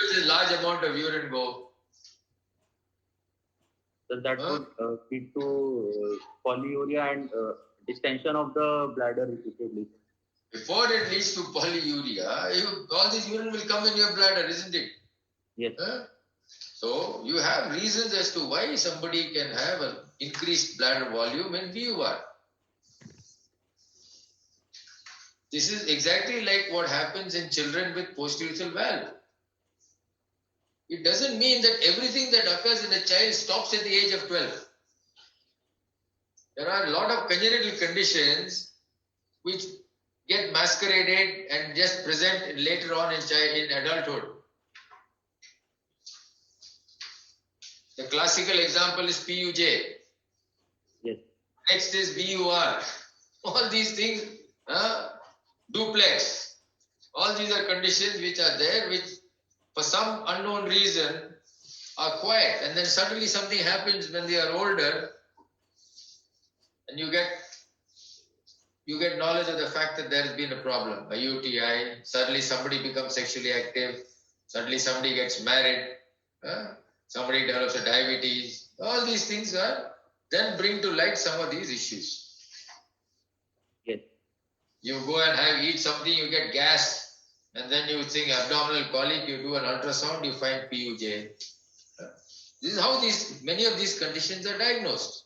does this large amount of urine go?
So that
Huh?
would lead to polyuria and distension of the bladder repeatedly.
Before it leads to polyuria, all this urine will come in your bladder, isn't it?
Yes.
Huh? So you have reasons as to why somebody can have an increased bladder volume in VUR. This is exactly like what happens in children with post-urethral valve. It doesn't mean that everything that occurs in a child stops at the age of 12. There are a lot of congenital conditions which get masqueraded and just present later on in adulthood. The classical example is PUJ.
Yes.
Next is VUR. All these things, duplex. All these are conditions which are there, which for some unknown reason are quiet. And then suddenly something happens when they are older, and you get knowledge of the fact that there has been a problem, a UTI. Suddenly somebody becomes sexually active. Suddenly somebody gets married. Somebody develops a diabetes. All these things are then bring to light some of these issues.
Yes.
You go and eat something, you get gas, and then you think abdominal colic, you do an ultrasound, you find PUJ. This is how many of these conditions are diagnosed.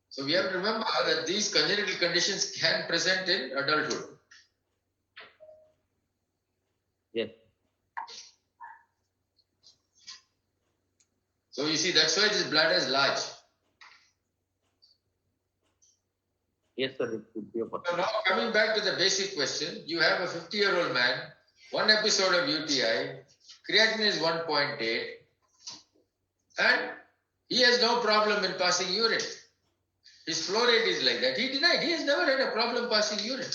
So we have to remember that these congenital conditions can present in adulthood.
Yes.
So you see, that's why this bladder is large.
Yes, sir. It could be a
So
possibility.
now coming back to the basic question, you have a 50-year-old man, one episode of UTI, creatinine is 1.8, and he has no problem in passing urine. His flow rate is like that. He denied. He has never had a problem passing urine.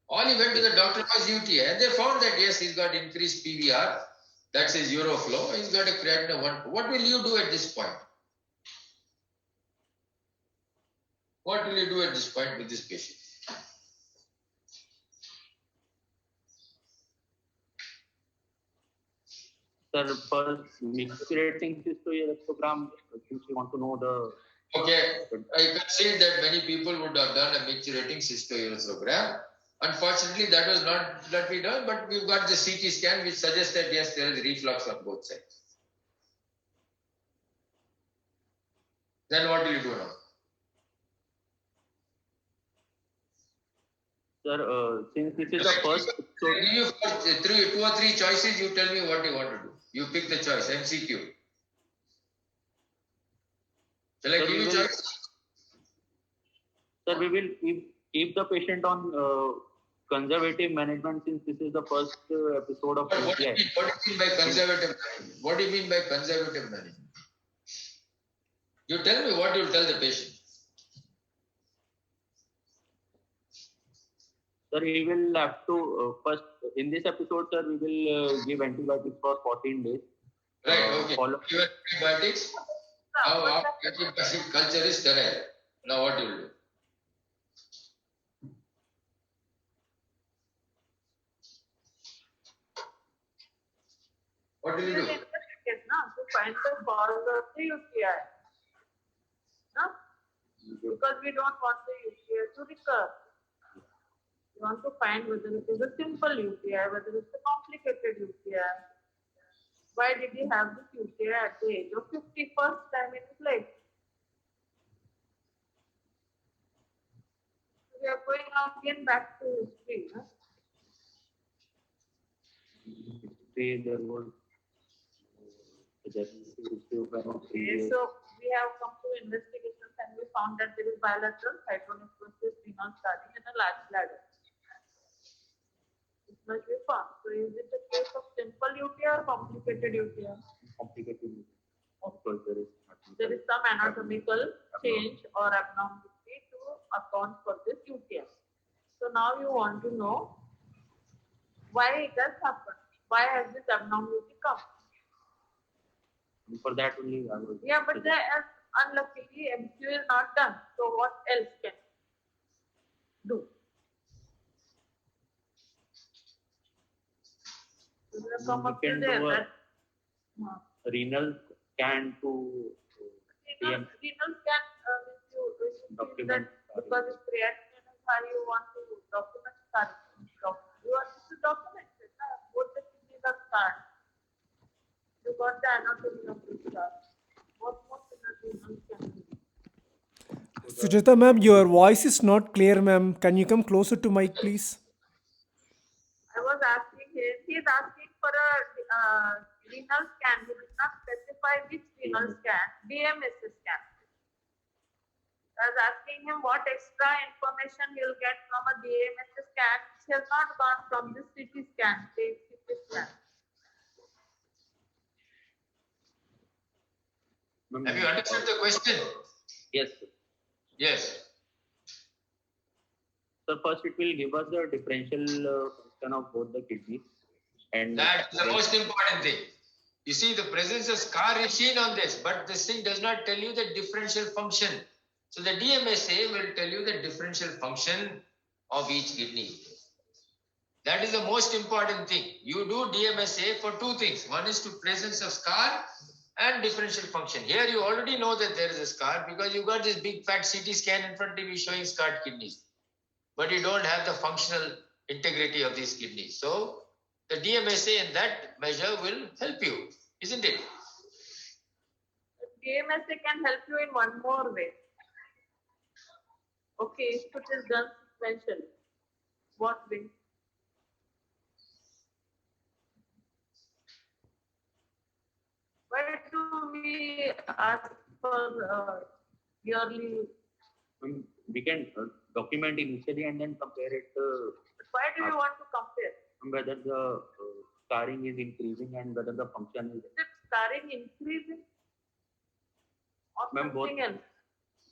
All he went to the doctor was UTI, and they found that yes, he's got increased PVR. That's his uroflow. He's got a creatinine of 1. What will you do at this point? What will you do at this point with this patient?
Sir, first micturating cystoureogram, since you want to know the
Okay, I can see that many people would have done a micturating cystourethrogram. Unfortunately, that was not that we done, but we've got the CT scan which suggests that yes, there is reflux on both sides. Then what do you do now?
sir, since this is the first
I give you for 2 or 3 choices, you tell me what you want to do. You pick the choice, MCQ. Shall I
Sir,
give
we
you
will-
choice?
Sir, we will keep the patient on conservative management since this is the first episode of
What do you
UTI.
mean? What do you mean by conservative management? What do you mean by conservative management? You tell me what you'll tell the patient.
Sir, he will have to first in this episode, sir, we will give antibiotics for 14 days.
Right, okay.
Follow.
Give antibiotics. Now, antibiotic culture is sterile. Now, what do you do? What will
We
you
will
do?
investigate now to find the cause of the UTI. No? Because we don't want the UTI to recur. We want to find whether it is a simple UTI, whether it's a complicated UTI. Why did he have this UTI at the age of 50, first time in his life? We are going again back to history. No?
There was
Okay, so we have come to investigations and we found that there is bilateral hydronephrosis, renal scarring, and a large bladder. It must be found. So is it a case of simple UTI or complicated UTI?
complicated because
There is some anatomical change or abnormality to account for this UTI. So now you want to know why it has happened. Why has this abnormality come?
for that only I was
Yeah, but unluckily MQ is not done. So what else can do? So we have come
We
up to
can
there
do a-
that
renal scan to
renal scan means you feel
Document
that because it's creatinine is high, you want to document scarring. You want to document it. Both the kidneys are scarred. You got the anatomy of the scar. What more renal scan do?
Sujata ma'am, your voice is not clear, ma'am. Can you come closer to mic, please?
I was asking him, he is asking for a renal scan. He did not specify which renal scan, DMS scan. I was asking him what extra information he will get from a DMS scan, which has not gone from this CT scan, the CT scan.
Have you understood the question?
Yes, sir.
Yes.
So first it will give us the differential function of both the kidneys and
That's the most important thing. You see, the presence of scar is seen on this, but this thing does not tell you the differential function. So the DMSA will tell you the differential function of each kidney. That is the most important thing. You do DMSA for two things. One is to presence of scar and differential function. Here you already know that there is a scar because you got this big fat CT scan in front of you showing scarred kidneys. But you don't have the functional integrity of these kidneys. So the DMSA in that measure will help you, isn't it?
DMSA can help you in one more way. Okay, if it is done sequentially, what way? Why do we ask for yearly?
We can document initially and then compare it
Why do you want to compare?
whether the scarring is increasing and whether the function is.
Is it scarring increasing or
Ma'am, both.
something else?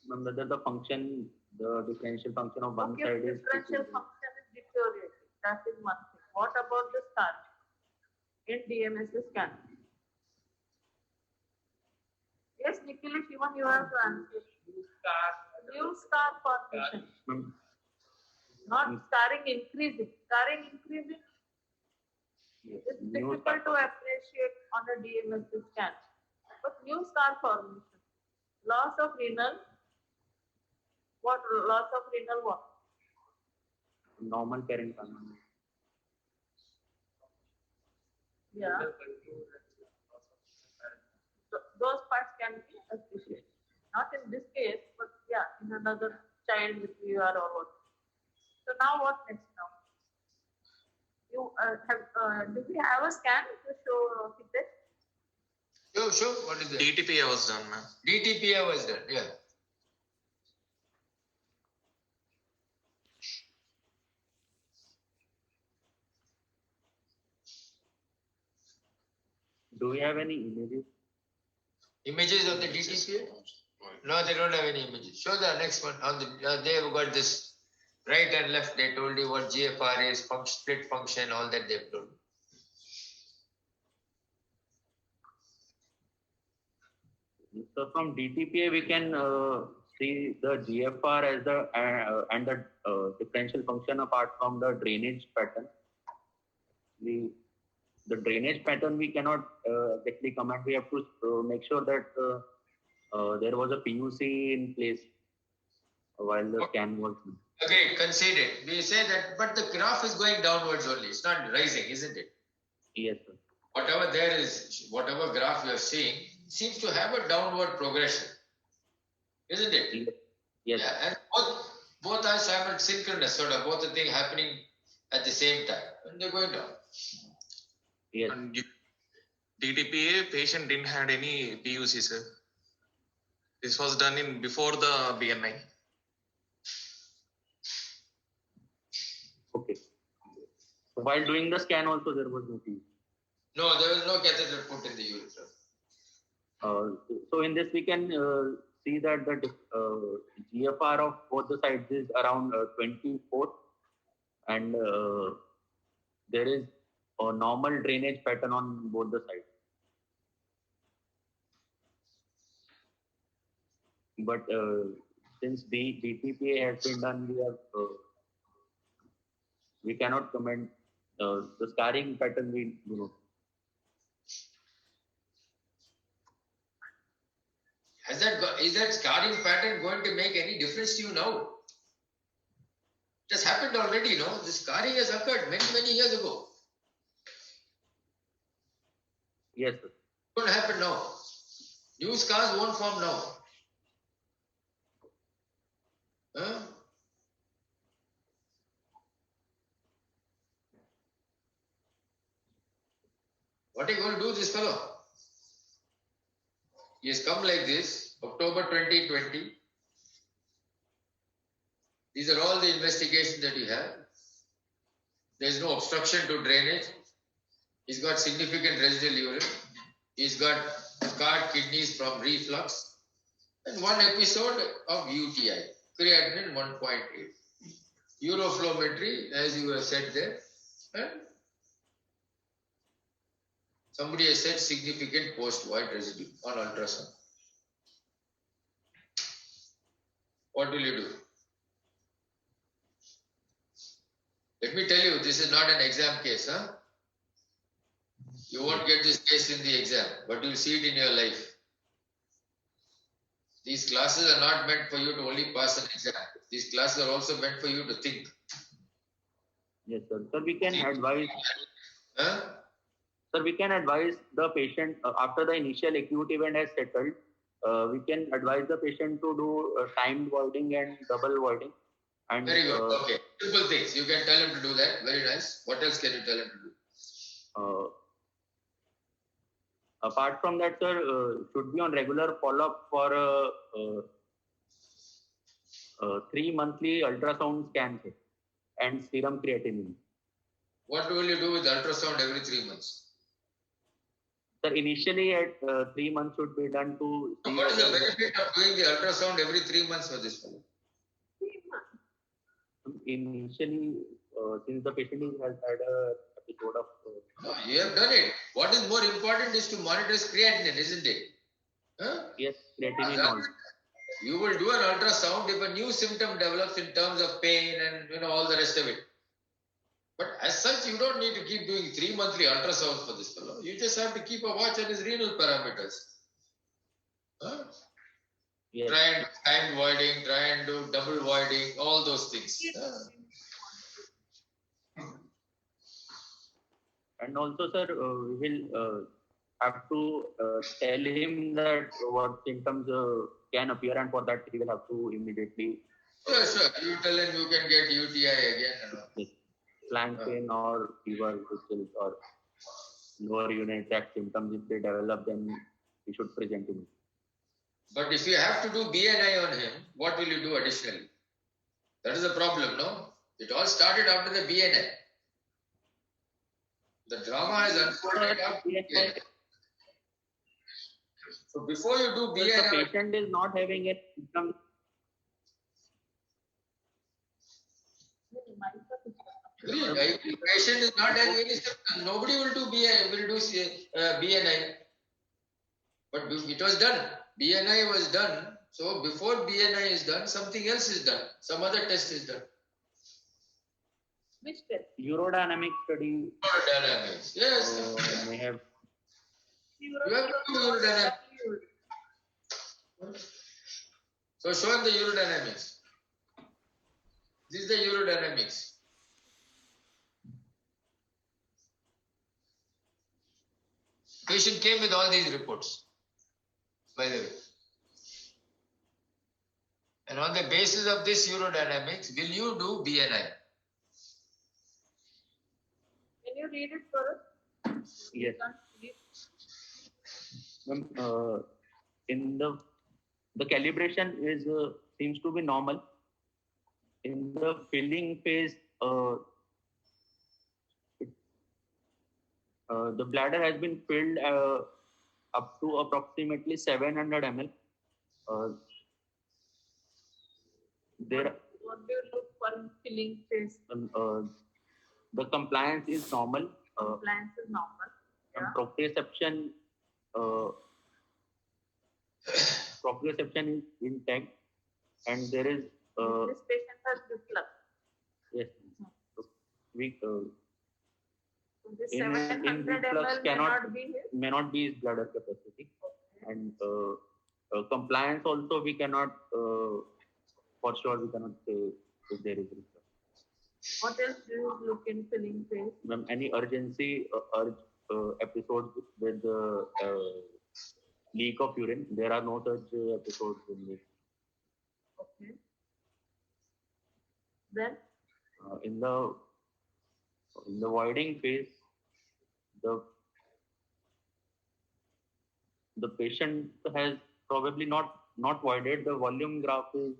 Whether the function, the differential function of one
Okay,
side is.
differential function is deteriorating. That is one thing. What about the scarring in DMSA scan? Yes, Nikhilesh, even you have to answer. New scar formation,
Ma'am,
not scarring increasing. Scarring increasing
yes,
is
new
difficult to appreciate on a DMSA scan. But new scar formation, loss of renal, what loss of renal what?
normal parenchyma.
Yeah. Those parts can be appreciated. Not in this case, but yeah, in another child with VR or what. So now what next now? You do we have a scan to show Hitesh?
Sure. What is that?
DTPA was done, ma'am.
DTPA was done, yeah.
Do we have any images?
Images of the DTPA? No, they don't have any images. Show the next one. On the they have got this right and left. They told you what GFR is, split function, all that they've told.
So from DTPA we can see the GFR as the and the differential function apart from the drainage pattern. The drainage pattern we cannot exactly comment. We have to make sure that there was a PUC in place while the scan was.
Okay, conceded. We say that, but the graph is going downwards only. It's not rising, isn't it?
Yes, sir.
Whatever there is, whatever graph you are seeing, seems to have a downward progression, isn't it?
Yes.
Yeah, and both are synchronous, sort of both the thing happening at the same time, and they're going down.
Yes.
And DTPA patient didn't had any PUC, sir. This was done in before the BNI.
Okay. So while doing the scan also there was no PUC.
No, there was no catheter put in the urethra.
So in this we can see that the GFR of both the sides is around 24 and there is a normal drainage pattern on both the sides. But since the DTPA has been done, we cannot comment the scarring pattern we do not.
Is that scarring pattern going to make any difference to you now? It has happened already, no? The scarring has occurred many years ago.
Yes, sir.
It won't happen now. New scars won't form now. Huh? What are you going to do, this fellow? He has come like this, October 2020. These are all the investigations that you have. There is no obstruction to drainage. He's got significant residual urine. He's got scarred kidneys from reflux. And one episode of UTI, creatinine 1.8. Uroflowmetry, as you have said there. And somebody has said significant post-void residue on ultrasound. What will you do? Let me tell you, this is not an exam case, huh? You won't get this case in the exam, but you'll see it in your life. These classes are not meant for you to only pass an exam. These classes are also meant for you to think.
Yes, sir. Sir, we can advise.
Huh?
Sir, we can advise the patient after the initial acute event has settled. We can advise the patient to do timed voiding and double voiding. And
Very good. Okay. Simple things. You can tell him to do that. Very nice. What else can you tell him to do?
Apart from that, sir, should be on regular follow-up for 3 monthly ultrasound scans and serum creatinine.
What will you do with ultrasound every 3 months?
Sir, initially at 3 months should be done to see.
What is the benefit of doing the ultrasound every 3 months for this fellow?
Initially, since the patient has had a episode of.
No, you have done it. What is more important is to monitor his creatinine, isn't it? Huh?
Yes, creatinine also.
You will do an ultrasound if a new symptom develops in terms of pain and all the rest of it. But as such, you don't need to keep doing 3 monthly ultrasounds for this fellow. You just have to keep a watch on his renal parameters. Huh?
Yes.
Try and time voiding, try and do double voiding, all those things.
And also, sir, we will have to tell him that what symptoms can appear, and for that he will have to immediately.
Sure. You tell him you can get UTI again.
Yes. Flank pain or fever, whistles, or lower urinary tract symptoms. If they develop, then we should present him.
But if you have to do BNI on him, what will you do additionally? That is the problem, no? It all started after the BNI. The drama has unfolded after BNI. So before you do
If
BNI,
the patient is not having a symptom.
if the patient is not having any symptom, nobody will do BNI. But it was done. BNI was done. So before BNI is done, something else is done. Some other test is done.
Which test?
Urodynamic study
Urodynamics. Yes.
may have.
You have to do urodynamics. So show him the urodynamics. This is the urodynamics. Patient came with all these reports, by the way. And on the basis of this urodynamics, will you do BNI?
Can you read it for us?
Yes. In the calibration is seems to be normal. In the filling phase, the bladder has been filled up to approximately 700 ml.
What do you look for in filling phase?
The compliance is normal.
Compliance is normal.
And proprioception is intact, and there is
This patient has reflux.
yes, we
This
in
700
reflux
ml may not be his.
bladder capacity, and compliance also we cannot for sure we cannot say if there is reflux.
What else do you look in filling phase?
Ma'am, any urgency episodes with leak of urine, there are no such episodes in this.
Okay. Then
In the voiding phase, the patient has probably not voided. The volume graph is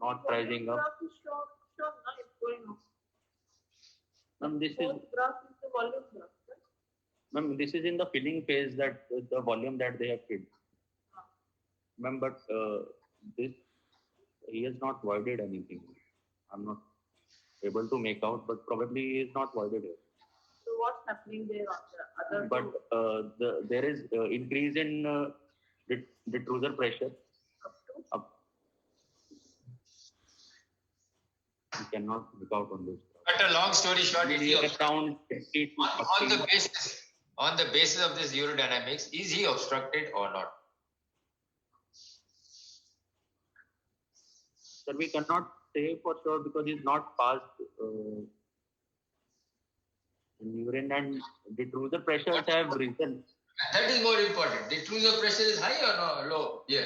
not rising up.
graph is shown, now it's going up.
Ma'am, this is
Fourth graph is the volume graph, right?
ma'am, this is in the filling phase, that the volume that they have filled. Ma'am, but this he has not voided anything. I'm not able to make out, but probably he is not voided it.
So what's happening there on the other
But
two?
there is increase in detrusor pressure.
Up to?
Up. We cannot make out on this.
Cut a long story short,
We
is he
need
obstructed?
around 50 to
On
40.
the basis of this urodynamics, is he obstructed or not?
Sir, we cannot say for sure because he's not passed urine and the detrusor pressures have risen.
That is more important. The detrusor pressure is high or no, low? Yeah.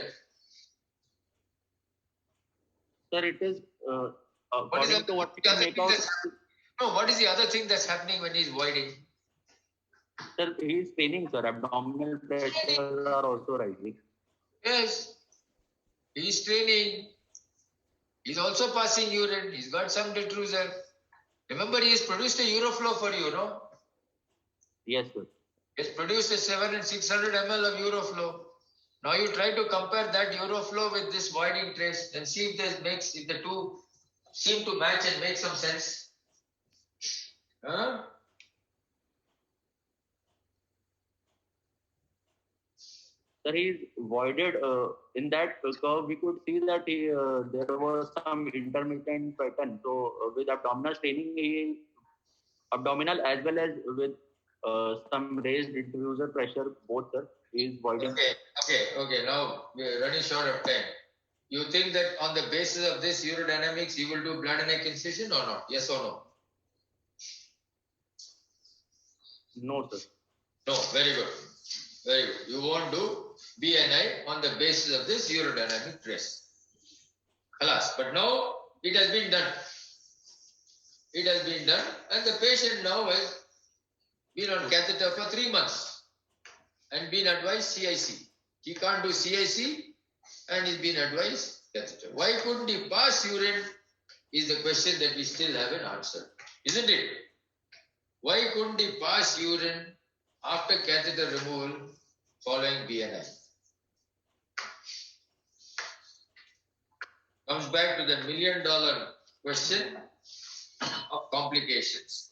Sir, it is
What is
according to what we can
other
make
thing
out.
that's No, what is the other thing that's happening when he's voiding?
Sir, he is paining, sir. Abdominal pressures are also rising.
Yes. He's straining. He's also passing urine. He's got some detrusor. Remember, he has produced a uroflow for you, no?
Yes, sir.
He has produced a 700 and 600 ml of uroflow. Now you try to compare that uroflow with this voiding trace and see if the two seem to match and make some sense. Huh?
Sir, he's voided in that curve. We could see that there was some intermittent pattern. So with abdominal staining, abdominal as well as with some raised detrusor pressure, both, sir, is voiding.
Okay. Now we're running short of time. You think that on the basis of this urodynamics, you will do bladder neck incision or not? Yes or no?
No, sir.
No. Very good. Very good. You won't do BNI on the basis of this urodynamic trace. Alas, but now it has been done. It has been done, and the patient now has been on catheter for 3 months and been advised CIC. He can't do CIC and he's been advised catheter. Why couldn't he pass urine is the question that we still haven't answered, isn't it? Why couldn't he pass urine after catheter removal following BNI? Comes back to the $1 million question of complications.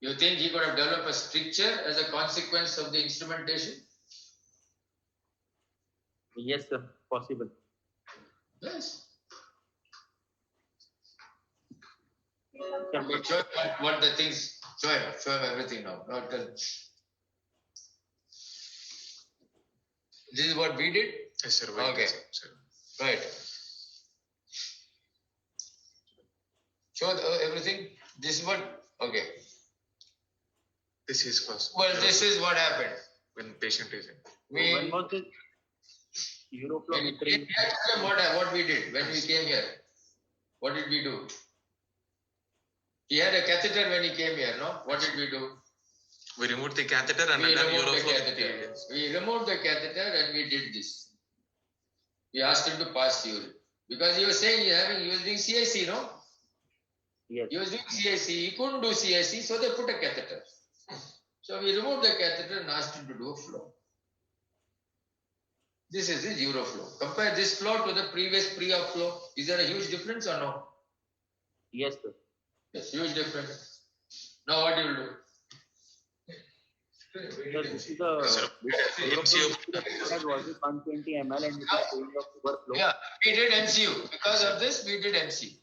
You think he could have developed a stricture as a consequence of the instrumentation?
Yes, sir. Possible.
Yes.
Sir,
But show him what the things, show him everything now. Not tell. This is what we did?
Yes, sir.
Okay.
Sir.
Right. Show everything. This is what, okay.
This is first.
Well, this is what happened.
When patient is in.
when was this Euroflow
When we came
entering?
here, tell them what we did when we came here. What did we do? He had a catheter when he came here, no? What did we do?
We removed the catheter and
We
then
removed the
Euroflow.
catheter. We removed the catheter and we did this. We asked him to pass urine. Because he was saying he was doing CIC, no?
Yes.
He was doing CIC. He couldn't do CIC, so they put a catheter. So we removed the catheter and asked him to do a flow. This is his Euroflow. Compare this flow to the previous pre-op flow. Is there a huge difference or no?
Yes, sir.
Yes, huge difference. Now what do you do?
Sir, this is the
Sir,
Euroflow that was 120 ml and with the change of overflow.
Yeah, we did MCU. Because of this, we did MCU.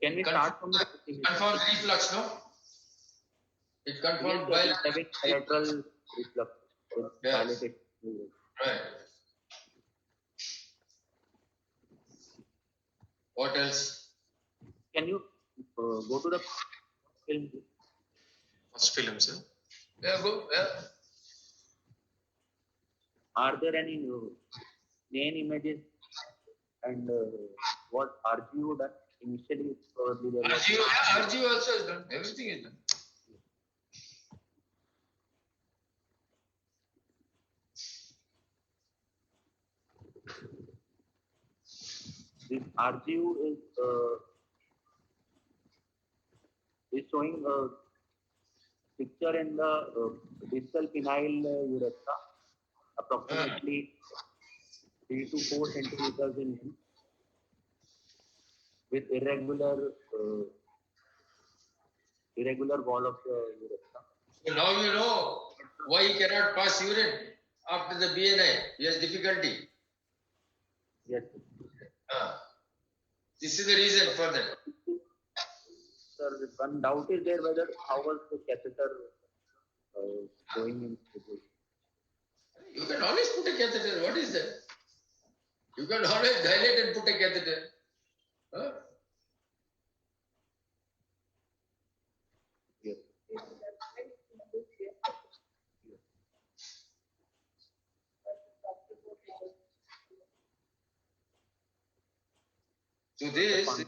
Can we start from the
Confirms reflux, no? It confirms
Yes,
while
having bilateral reflux with
Yes.
dilated.
right. What else?
Can you go to the film?
First film, sir.
Yeah, go. Yeah.
Are there any main images and what RGU done initially? Probably there was
RGU also is done. Everything is done.
this RGU is showing a picture in the distal penile urethra, approximately 3 to 4 centimeters in length. with irregular wall of the urethra.
So now you know why he cannot pass urine after the BNI. He has difficulty.
Yes,
This is the reason for that.
sir. One doubt is there whether how was the catheter going into this?
You can always put a catheter. What is that? You can always dilate and put a catheter. Huh?
Yes.
So this is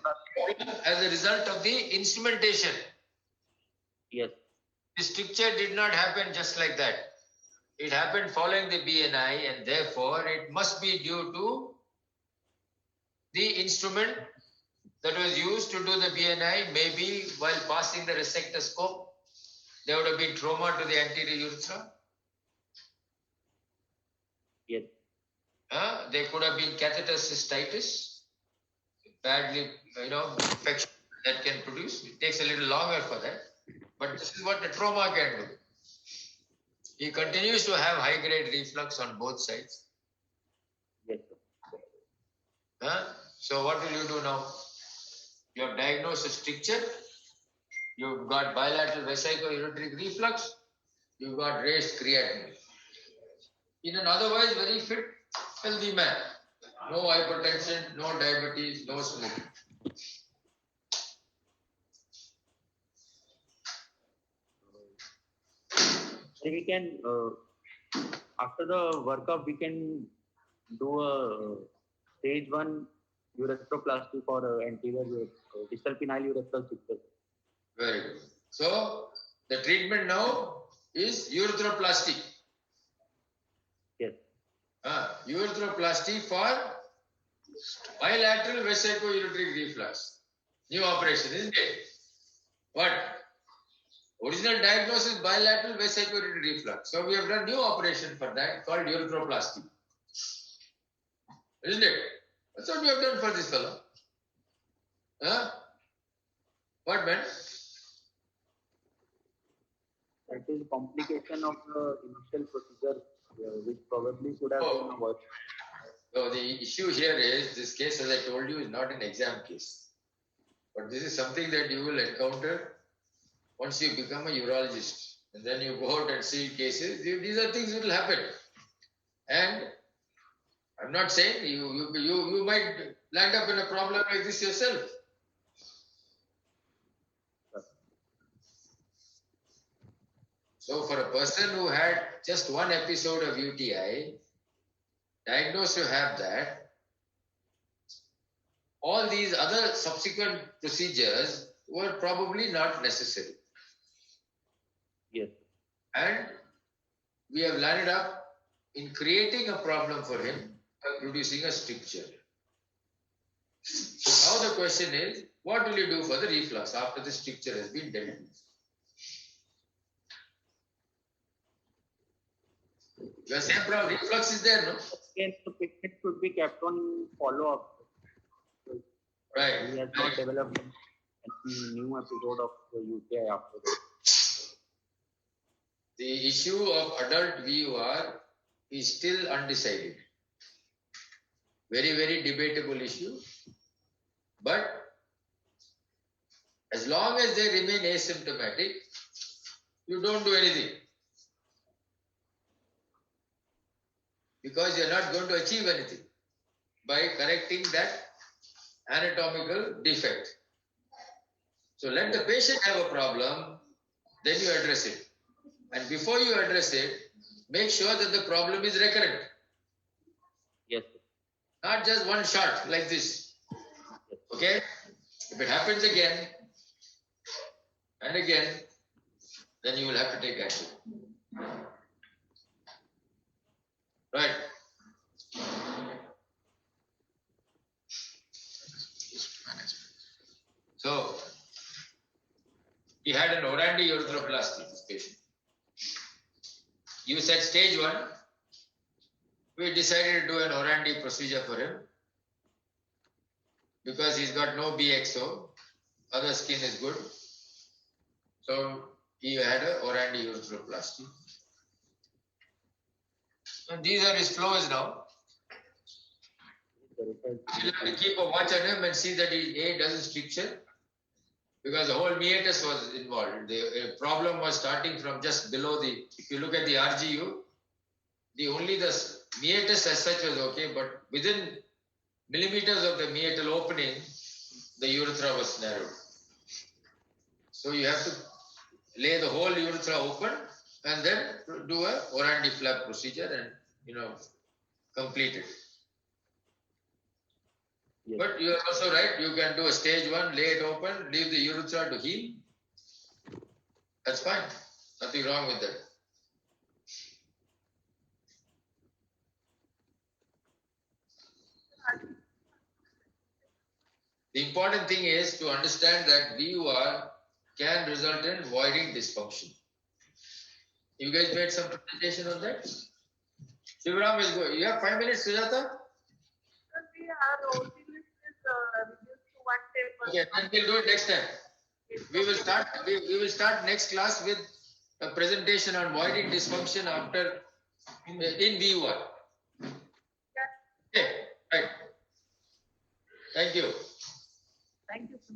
as a result of the instrumentation.
Yes.
The stricture did not happen just like that. It happened following the BNI, and therefore it must be due to the instrument that was used to do the BNI. Maybe while passing the resectoscope, there would have been trauma to the anterior urethra.
Yes.
There could have been catheter cystitis, badly, infection that can produce. It takes a little longer for that, but this is what the trauma can do. He continues to have high-grade reflux on both sides.
Yes, sir.
So what will you do now? You have diagnosed a stricture. You've got bilateral vesico-ureteric reflux. You've got raised creatinine. In an otherwise very fit, healthy man. No hypertension, no diabetes, no smoking.
So we can, after the workup, we can do a stage 1 urethroplasty for anterior distal penile urethral stricture.
Very good. So the treatment now is urethroplasty.
Yes.
Urethroplasty for bilateral vesico-ureteric reflux. New operation, isn't it? What? Original diagnosis bilateral vesico-ureteric reflux. So we have done new operation for that called urethroplasty. Isn't it? That's what we have done for this fellow. What, man?
That is complication of the initial procedure, which probably could have been avoided.
So the issue here is, this case, as I told you, is not an exam case. But this is something that you will encounter once you become a urologist. And then you go out and see cases. These are things that will happen. And I'm not saying you might land up in a problem like this yourself. So for a person who had just one episode of UTI, diagnosed to have that, all these other subsequent procedures were probably not necessary.
Yes.
And we have landed up in creating a problem for him by producing a stricture. So now the question is, what will you do for the reflux after the stricture has been dealt with? You are saying reflux is there, no?
Again, the patient should be kept on follow-up.
Right.
He has not developed any new episode of UTI after that.
The issue of adult VUR is still undecided. Very, very debatable issue. But as long as they remain asymptomatic, you don't do anything. Because you are not going to achieve anything by correcting that anatomical defect. So let the patient have a problem, then you address it. And before you address it, make sure that the problem is recurrent.
Yes.
Not just one shot like this. Okay? If it happens again and again, then you will have to take action. Right. So, he had an Orandi urethroplasty, this patient. You said stage 1. We decided to do an Orandi procedure for him. because he's got no BXO, other skin is good. So he had a Orandi urethroplasty. And these are his flows now. You'll have to keep a watch on him and see that he doesn't stricture, because the whole meatus was involved. The problem was starting from just below the, if you look at the RGU, the meatus as such was okay, but within millimeters of the meatal opening, the urethra was narrowed. So you have to lay the whole urethra open and then do a Orandi flap procedure and, complete it.
Yes.
But you are also right, you can do a stage 1, lay it open, leave the urethra to heal. That's fine. Nothing wrong with that. The important thing is to understand that VUR can result in voiding dysfunction. You guys made some presentation on that? Shivaram will go. You have 5 minutes, Sujata?
Sir, we have OT list is reduced to 1 paper.
Okay, then we'll do it next time. We will start next class with a presentation on voiding dysfunction after in VUR.
Yes.
Okay, right. Thank you.
Thank you, sir.